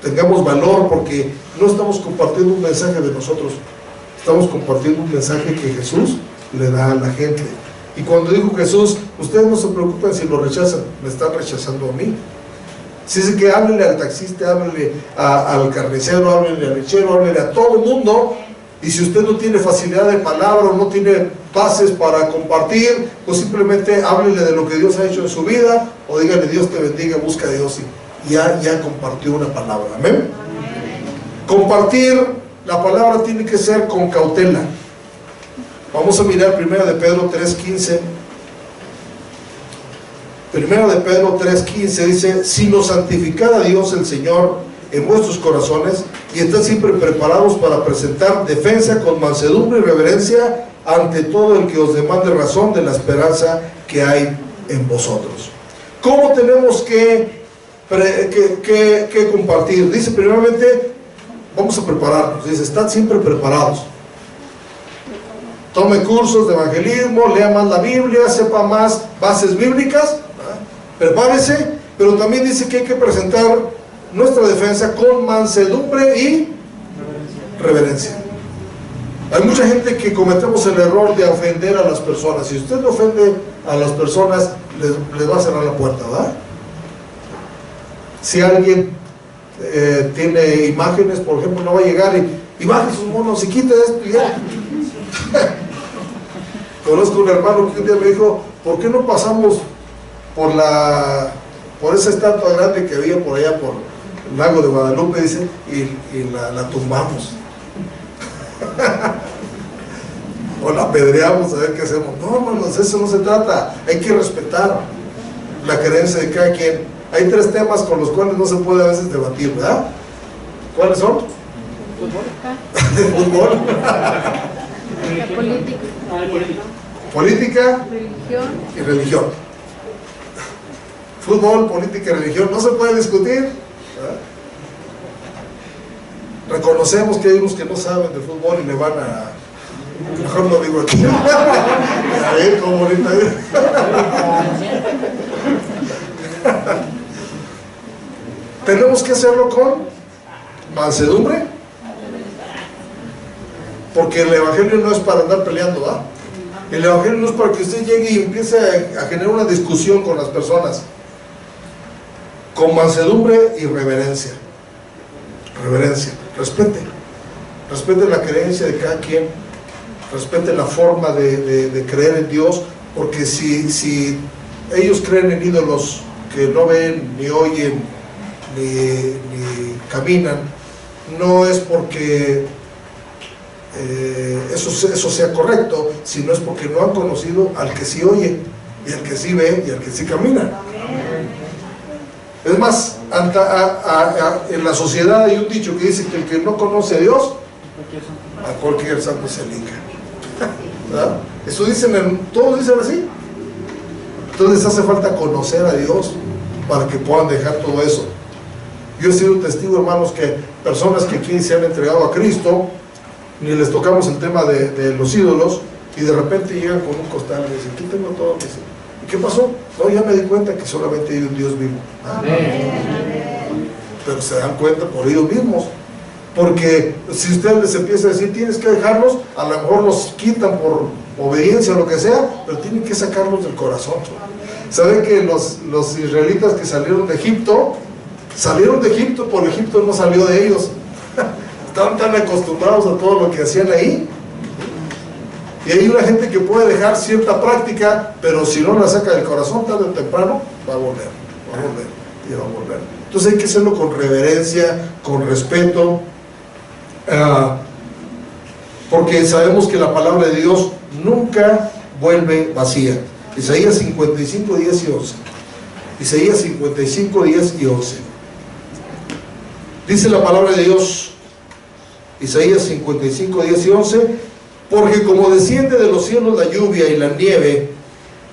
tengamos valor porque no estamos compartiendo un mensaje de nosotros, estamos compartiendo un mensaje que Jesús le da a la gente. Y cuando dijo Jesús, ustedes no se preocupen si lo rechazan, me están rechazando a mí. Si es que háblenle al taxista, háblenle al carnicero, háblenle al lechero, háblenle a todo el mundo. Y si usted no tiene facilidad de palabra o no tiene bases para compartir, pues simplemente háblenle de lo que Dios ha hecho en su vida, o díganle Dios te bendiga, busca a Dios, y ya compartió una palabra. Amén. Compartir la palabra tiene que ser con cautela. Vamos a mirar 1 de Pedro 3:15. 1 de Pedro 3:15 dice, sino santificad a Dios el Señor en vuestros corazones y estad siempre preparados para presentar defensa con mansedumbre y reverencia ante todo el que os demande razón de la esperanza que hay en vosotros. ¿Cómo tenemos que compartir? Dice, primeramente, vamos a prepararnos. Dice, estad siempre preparados. Tome cursos de evangelismo, lea más la Biblia, sepa más bases bíblicas, prepárese, pero también dice que hay que presentar nuestra defensa con mansedumbre y reverencia. Hay mucha gente que cometemos el error de ofender a las personas. Si usted ofende a las personas, les va a cerrar la puerta, ¿verdad? Si alguien tiene imágenes, por ejemplo, no va a llegar y baje sus monos y quite esto y ya. Conozco un hermano que un día me dijo, ¿por qué no pasamos por esa estatua grande que había por allá por el lago de Guadalupe, dice, y la tumbamos? O la apedreamos a ver qué hacemos. No, hermanos, eso no se trata. Hay que respetar la creencia de cada quien. Hay 3 temas con los cuales no se puede a veces debatir, ¿verdad? ¿Cuáles son? Fútbol. Política y religión. Fútbol, política y religión no se puede discutir, ¿verdad? Reconocemos que hay unos que no saben de fútbol y le van Mejor lo digo aquí. A ver, cómo bonita. Tenemos que hacerlo con mansedumbre, porque el evangelio no es para andar peleando, ¿va? El evangelio no es para que usted llegue y empiece a generar una discusión con las personas. Con mansedumbre y reverencia. Reverencia. Respete la creencia de cada quien. Respete la forma de creer en Dios, porque si ellos creen en ídolos que no ven, ni oyen, ni caminan, no es porque eso sea correcto, sino es porque no han conocido al que sí oye, y al que sí ve, y al que sí camina. Es más, en la sociedad hay un dicho que dice que el que no conoce a Dios, a cualquier santo se liga. ¿Verdad? Eso dicen, todos dicen así. Entonces hace falta conocer a Dios para que puedan dejar todo eso. Yo he sido testigo, hermanos, que personas que aquí se han entregado a Cristo, ni les tocamos el tema de los ídolos, y de repente llegan con un costal y dicen, aquí tengo todo. ¿Y qué pasó? No, ya me di cuenta que solamente hay un Dios vivo. Pero se dan cuenta por ellos mismos. Porque si usted les empieza a decir, tienes que dejarlos, a lo mejor los quitan por obediencia o lo que sea, pero tienen que sacarlos del corazón. ¿Saben que los israelitas que salieron de Egipto, por Egipto no salió de ellos? Estaban tan acostumbrados a todo lo que hacían ahí. Y hay una gente que puede dejar cierta práctica, pero si no la saca del corazón, tarde o temprano, va a volver, y va a volver. Entonces hay que hacerlo con reverencia, con respeto, porque sabemos que la palabra de Dios nunca vuelve vacía. Isaías 55, 10 y 11. Isaías 55, 10 y 11. Dice la palabra de Dios, Isaías 55, 10 y 11, porque como desciende de los cielos la lluvia y la nieve,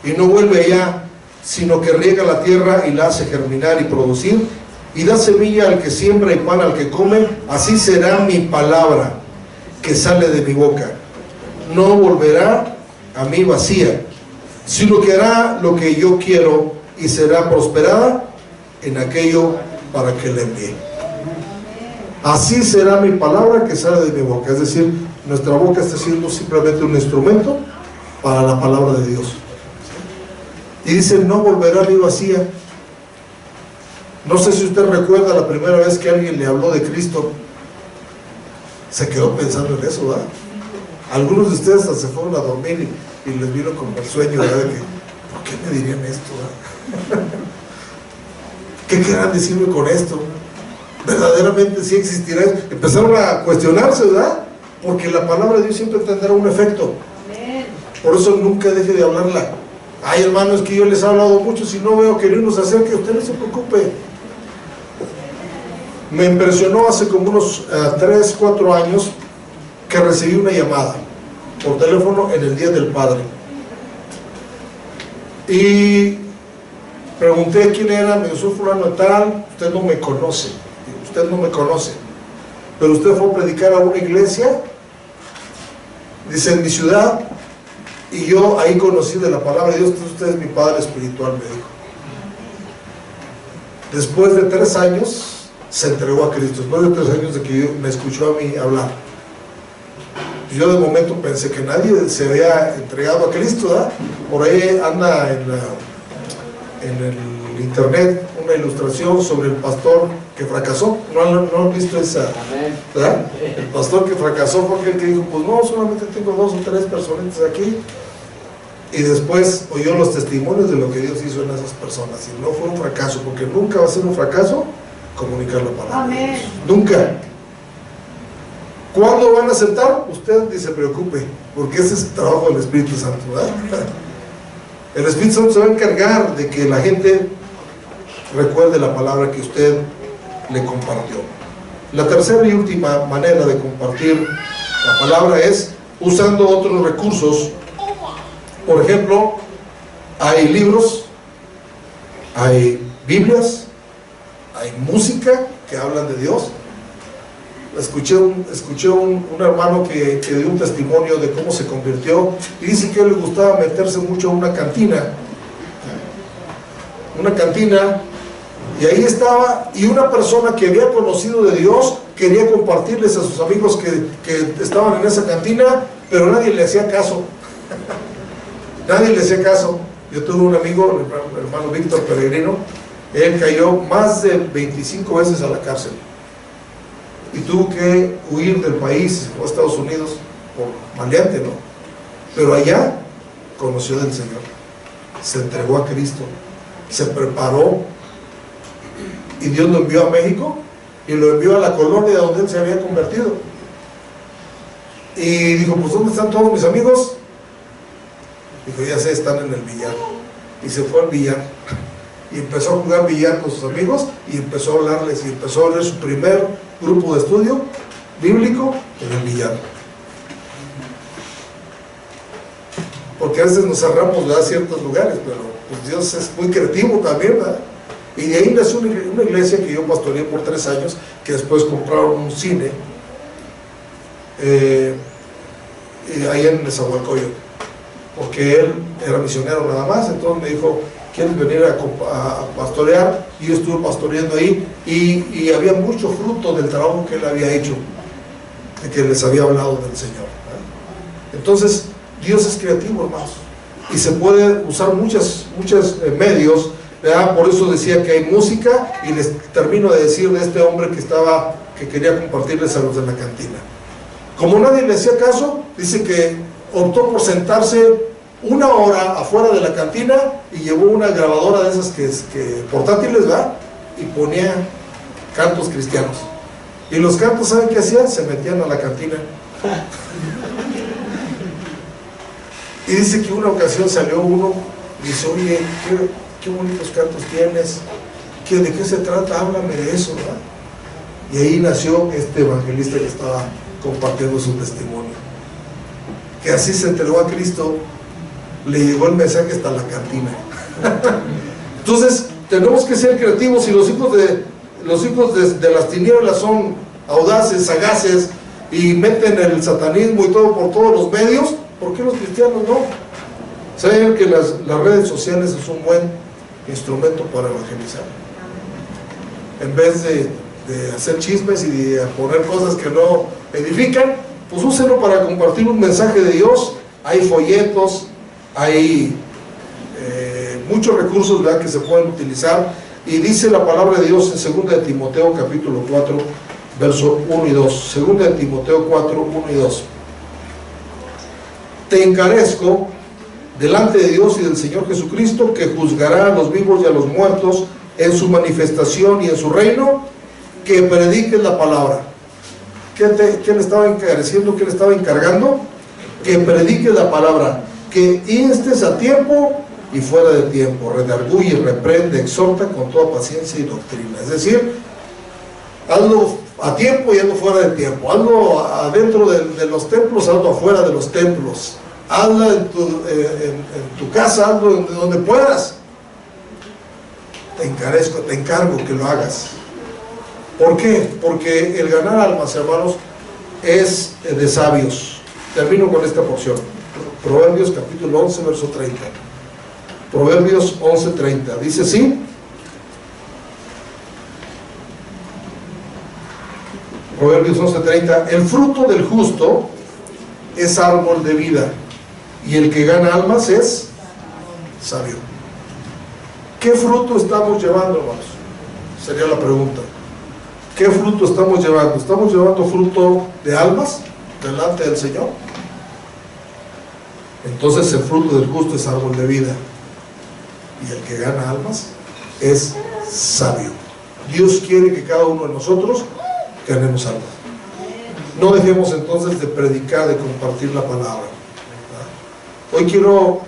y no vuelve allá, sino que riega la tierra y la hace germinar y producir, y da semilla al que siembra y pan al que come, así será mi palabra que sale de mi boca. No volverá a mí vacía, sino que hará lo que yo quiero y será prosperada en aquello para que le envíe. Así será mi palabra que sale de mi boca. Es decir, nuestra boca está siendo simplemente un instrumento para la palabra de Dios. Y dice, no volverá a mí vacía. No sé si usted recuerda la primera vez que alguien le habló de Cristo, se quedó pensando en eso, ¿verdad? Algunos de ustedes hasta se fueron a dormir y les vino como el sueño, ¿verdad? De que, ¿por qué me dirían esto, ¿verdad? ¿Qué querrán decirme con esto? ¿Verdaderamente sí existirá? Empezaron a cuestionarse, ¿verdad? Porque la palabra de Dios siempre tendrá un efecto. Por eso nunca deje de hablarla. Ay, hermano, es que yo les he hablado mucho, si no veo que ni uno se acerque, usted no se preocupe. Me impresionó hace como unos 3, 4 años que recibí una llamada por teléfono en el Día del Padre. Y pregunté quién era, me dijo, soy fulano de tal, usted no me conoce. Usted no me conoce, pero usted fue a predicar a una iglesia, dice, en mi ciudad, y yo ahí conocí de la palabra de Dios, entonces usted es mi padre espiritual, me dijo. Después de 3 años se entregó a Cristo, después de 3 años de que me escuchó a mí hablar. Yo de momento pensé que nadie se había entregado a Cristo, ¿verdad? Por ahí anda en el internet una ilustración sobre el pastor que fracasó. ¿No han visto esa? ¿Verdad? El pastor que fracasó fue aquel que dijo, pues no, solamente tengo 2 o 3 personitas aquí. Y después oyó los testimonios de lo que Dios hizo en esas personas. Y no fue un fracaso, porque nunca va a ser un fracaso comunicar la palabra de Dios. Nunca. ¿Cuándo van a aceptar? Usted ni se preocupe, porque ese es el trabajo del Espíritu Santo, ¿verdad? El Espíritu Santo se va a encargar de que la gente recuerde la palabra que usted le compartió. La tercera y última manera de compartir la palabra es usando otros recursos. Por ejemplo, hay libros, hay Biblias, hay música que hablan de Dios, escuché un hermano que dio un testimonio de cómo se convirtió, y dice que a él le gustaba meterse mucho a una cantina, y ahí estaba, y una persona que había conocido de Dios quería compartirles a sus amigos que estaban en esa cantina, pero nadie le hacía caso. Nadie le hacía caso. Yo tuve un amigo, el hermano Víctor Peregrino, él cayó más de 25 veces a la cárcel y tuvo que huir del país, o a Estados Unidos, por maleante, ¿no? Pero allá conoció del Señor, se entregó a Cristo, se preparó, y Dios lo envió a México y lo envió a la colonia donde él se había convertido. Y dijo, pues ¿dónde están todos mis amigos? Dijo, ya sé, están en el billar. Y se fue al billar y empezó a jugar billar con sus amigos, y empezó a hablarles, y empezó a ver su primer grupo de estudio bíblico en el billar. Porque a veces nos cerramos, ¿verdad?, a ciertos lugares, pero pues Dios es muy creativo también, ¿verdad? Y de ahí nació una iglesia que yo pastoreé por 3 años, que después compraron un cine ahí en Nezahualcóyotl, porque él era misionero nada más. Entonces me dijo, ¿quieres venir a pastorear? Y yo estuve pastoreando ahí, y había mucho fruto del trabajo que él había hecho, de que les había hablado del Señor, ¿verdad? Entonces Dios es creativo, hermanos, y se puede usar muchos medios, ¿verdad? Por eso decía que hay música, y les termino de decir de este hombre que quería compartirles a los de la cantina. Como nadie le hacía caso, dice que optó por sentarse 1 hora afuera de la cantina, y llevó una grabadora de esas que portátiles, ¿verdad? Y ponía cantos cristianos. Y los cantos, ¿saben qué hacían? Se metían a la cantina. Y dice que una ocasión salió uno y dice, oye, qué bonitos cantos tienes, ¿de qué se trata? Háblame de eso, ¿verdad? Y ahí nació este evangelista que estaba compartiendo su testimonio, que así se entregó a Cristo, le llegó el mensaje hasta la cantina. Entonces tenemos que ser creativos. Y los hijos de las tinieblas son audaces, sagaces, y meten el satanismo y todo por todos los medios. ¿Por qué los cristianos no? ¿Saben que las redes sociales es un buen instrumento para evangelizar? En vez de hacer chismes y de poner cosas que no edifican, pues úsenlo para compartir un mensaje de Dios. Hay folletos, hay muchos recursos, ¿verdad?, que se pueden utilizar. Y dice la palabra de Dios en 2 de Timoteo capítulo 4 verso 1 y 2. 2 de Timoteo 4, 1 y 2. Te encarezco delante de Dios y del Señor Jesucristo, que juzgará a los vivos y a los muertos en su manifestación y en su reino, que prediques la palabra. ¿Qué le estaba encareciendo? ¿Qué le estaba encargando? Que prediques la palabra, que instes a tiempo y fuera de tiempo, redarguye, reprende, exhorta con toda paciencia y doctrina. Es decir, hazlo a tiempo y hazlo fuera de tiempo, hazlo adentro de los templos, hazlo afuera de los templos, hazlo en tu casa, hazlo donde puedas. Te encargo que lo hagas. ¿Por qué? Porque el ganar almas, hermanos, es de sabios. Termino con esta porción. Proverbios capítulo 11, verso 30. Proverbios 11, 30. Dice así: Proverbios 11, 30. El fruto del justo es árbol de vida, y el que gana almas es sabio. ¿Qué fruto estamos llevando, hermanos? Sería la pregunta. ¿Qué fruto estamos llevando? ¿Estamos llevando fruto de almas delante del Señor? Entonces el fruto del justo es árbol de vida, y el que gana almas es sabio. Dios quiere que cada uno de nosotros ganemos almas. No dejemos entonces de predicar, de compartir la palabra. Hoy quiero,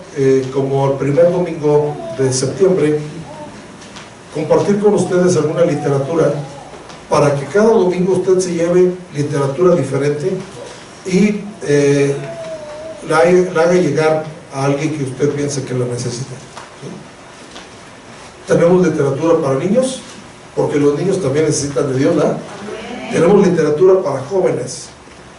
como el primer domingo de septiembre, compartir con ustedes alguna literatura, para que cada domingo usted se lleve literatura diferente y la haga llegar a alguien que usted piense que la necesita. ¿Sí? Tenemos literatura para niños, porque los niños también necesitan de Dios, ¿verdad? Tenemos literatura para jóvenes,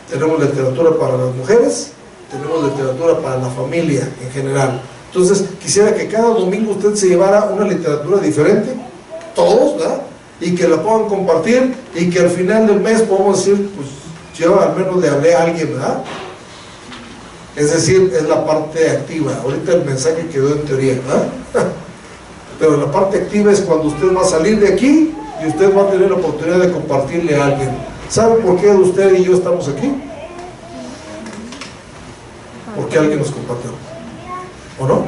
tenemos literatura para las mujeres, tenemos literatura para la familia en general. Entonces quisiera que cada domingo usted se llevara una literatura diferente, todos, ¿verdad? Y que la puedan compartir y que al final del mes podamos decir, pues yo al menos le hablé a alguien, ¿verdad? Es decir, es la parte activa. Ahorita el mensaje quedó en teoría, ¿verdad? Pero la parte activa es cuando usted va a salir de aquí y usted va a tener la oportunidad de compartirle a alguien. ¿Sabe por qué usted y yo estamos aquí? Porque alguien nos compartió, ¿o no?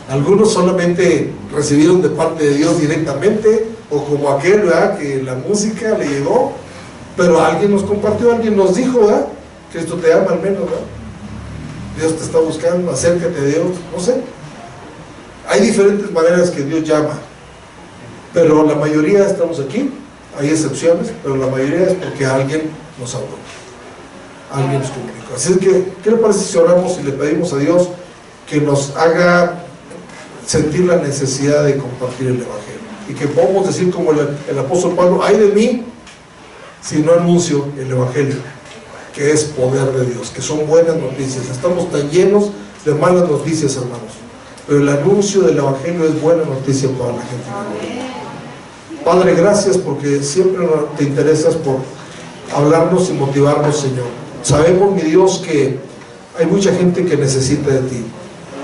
Algunos solamente recibieron de parte de Dios directamente, o como aquel, ¿verdad?, que la música le llegó, pero alguien nos compartió, alguien nos dijo, ¿verdad?, que esto te ama al menos, ¿verdad? Dios te está buscando, acércate a Dios, no sé. Hay diferentes maneras que Dios llama, pero la mayoría estamos aquí, hay excepciones, pero la mayoría es porque alguien nos habló, alguien nos comunicó. Así es que, ¿qué le parece si oramos y le pedimos a Dios que nos haga sentir la necesidad de compartir el Evangelio? Y que podamos decir como el apóstol Pablo, ay de mí si no anuncio el Evangelio, que es poder de Dios, que son buenas noticias. Estamos tan llenos de malas noticias, hermanos, pero el anuncio del Evangelio es buena noticia para la gente. Padre, gracias porque siempre te interesas por hablarnos y motivarnos, Señor. Sabemos, mi Dios, que hay mucha gente que necesita de ti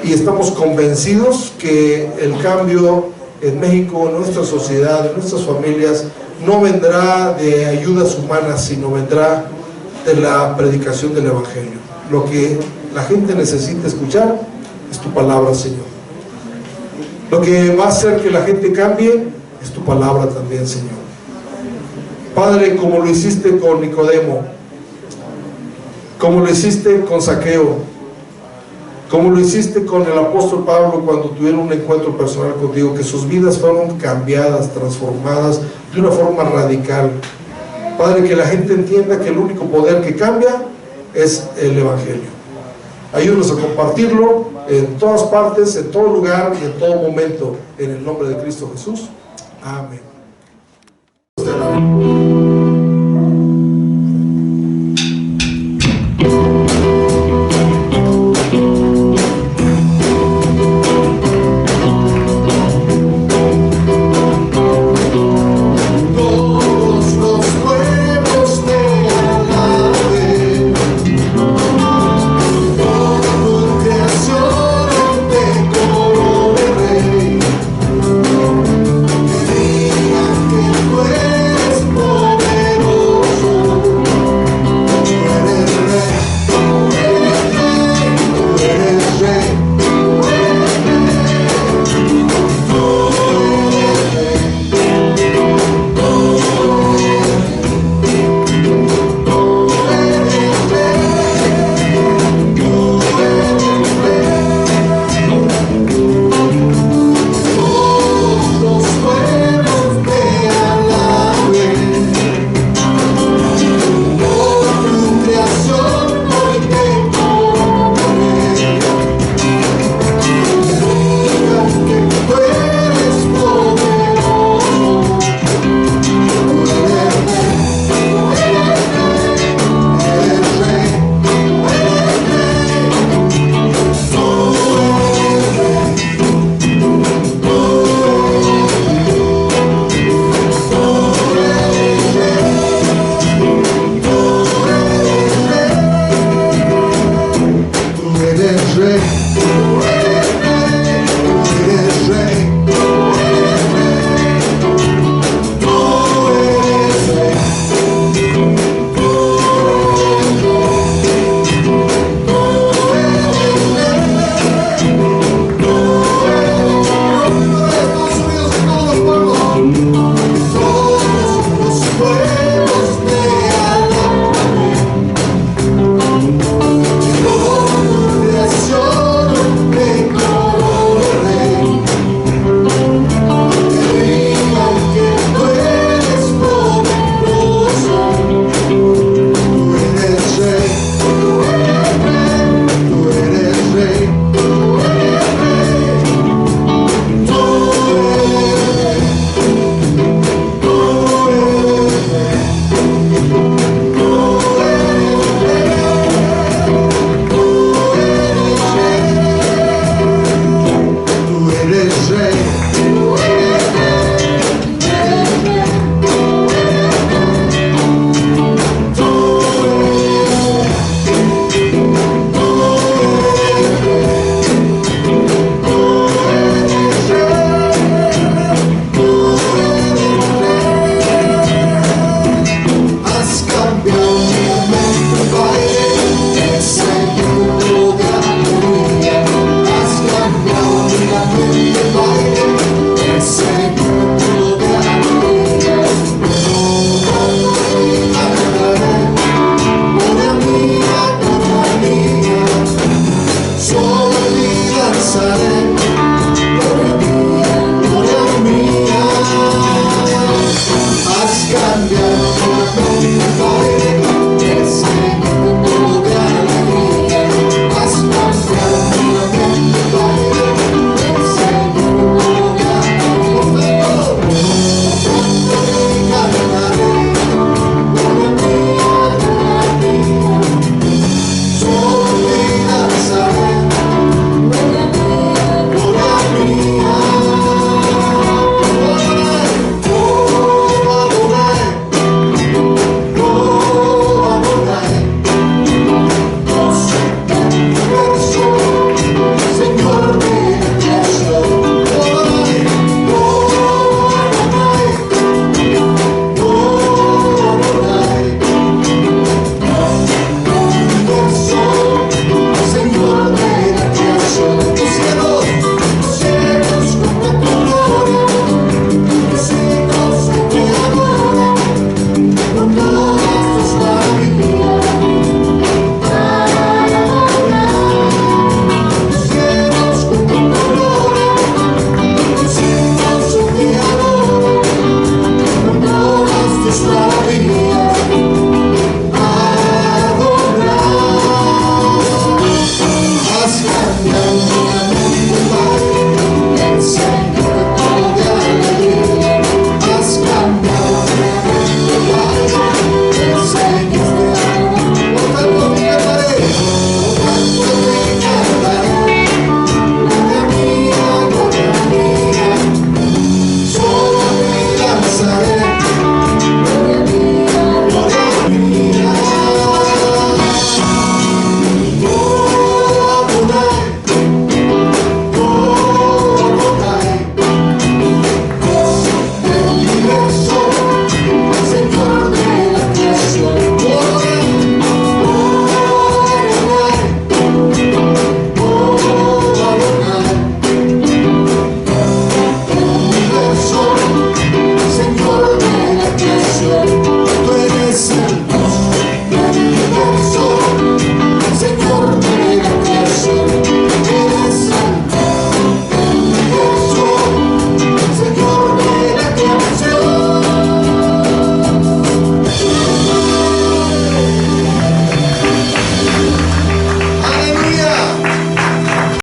y estamos convencidos que el cambio en México, en nuestra sociedad, en nuestras familias, no vendrá de ayudas humanas, sino vendrá de la predicación del Evangelio. Lo que la gente necesita escuchar es tu palabra, Señor. Lo que va a hacer que la gente cambie es tu palabra también, Señor. Padre, como lo hiciste con Nicodemo, como lo hiciste con Zaqueo, como lo hiciste con el apóstol Pablo cuando tuvieron un encuentro personal contigo, que sus vidas fueron cambiadas, transformadas de una forma radical. Padre, que la gente entienda que el único poder que cambia es el Evangelio. Ayúdanos a compartirlo en todas partes, en todo lugar y en todo momento, en el nombre de Cristo Jesús. Amén.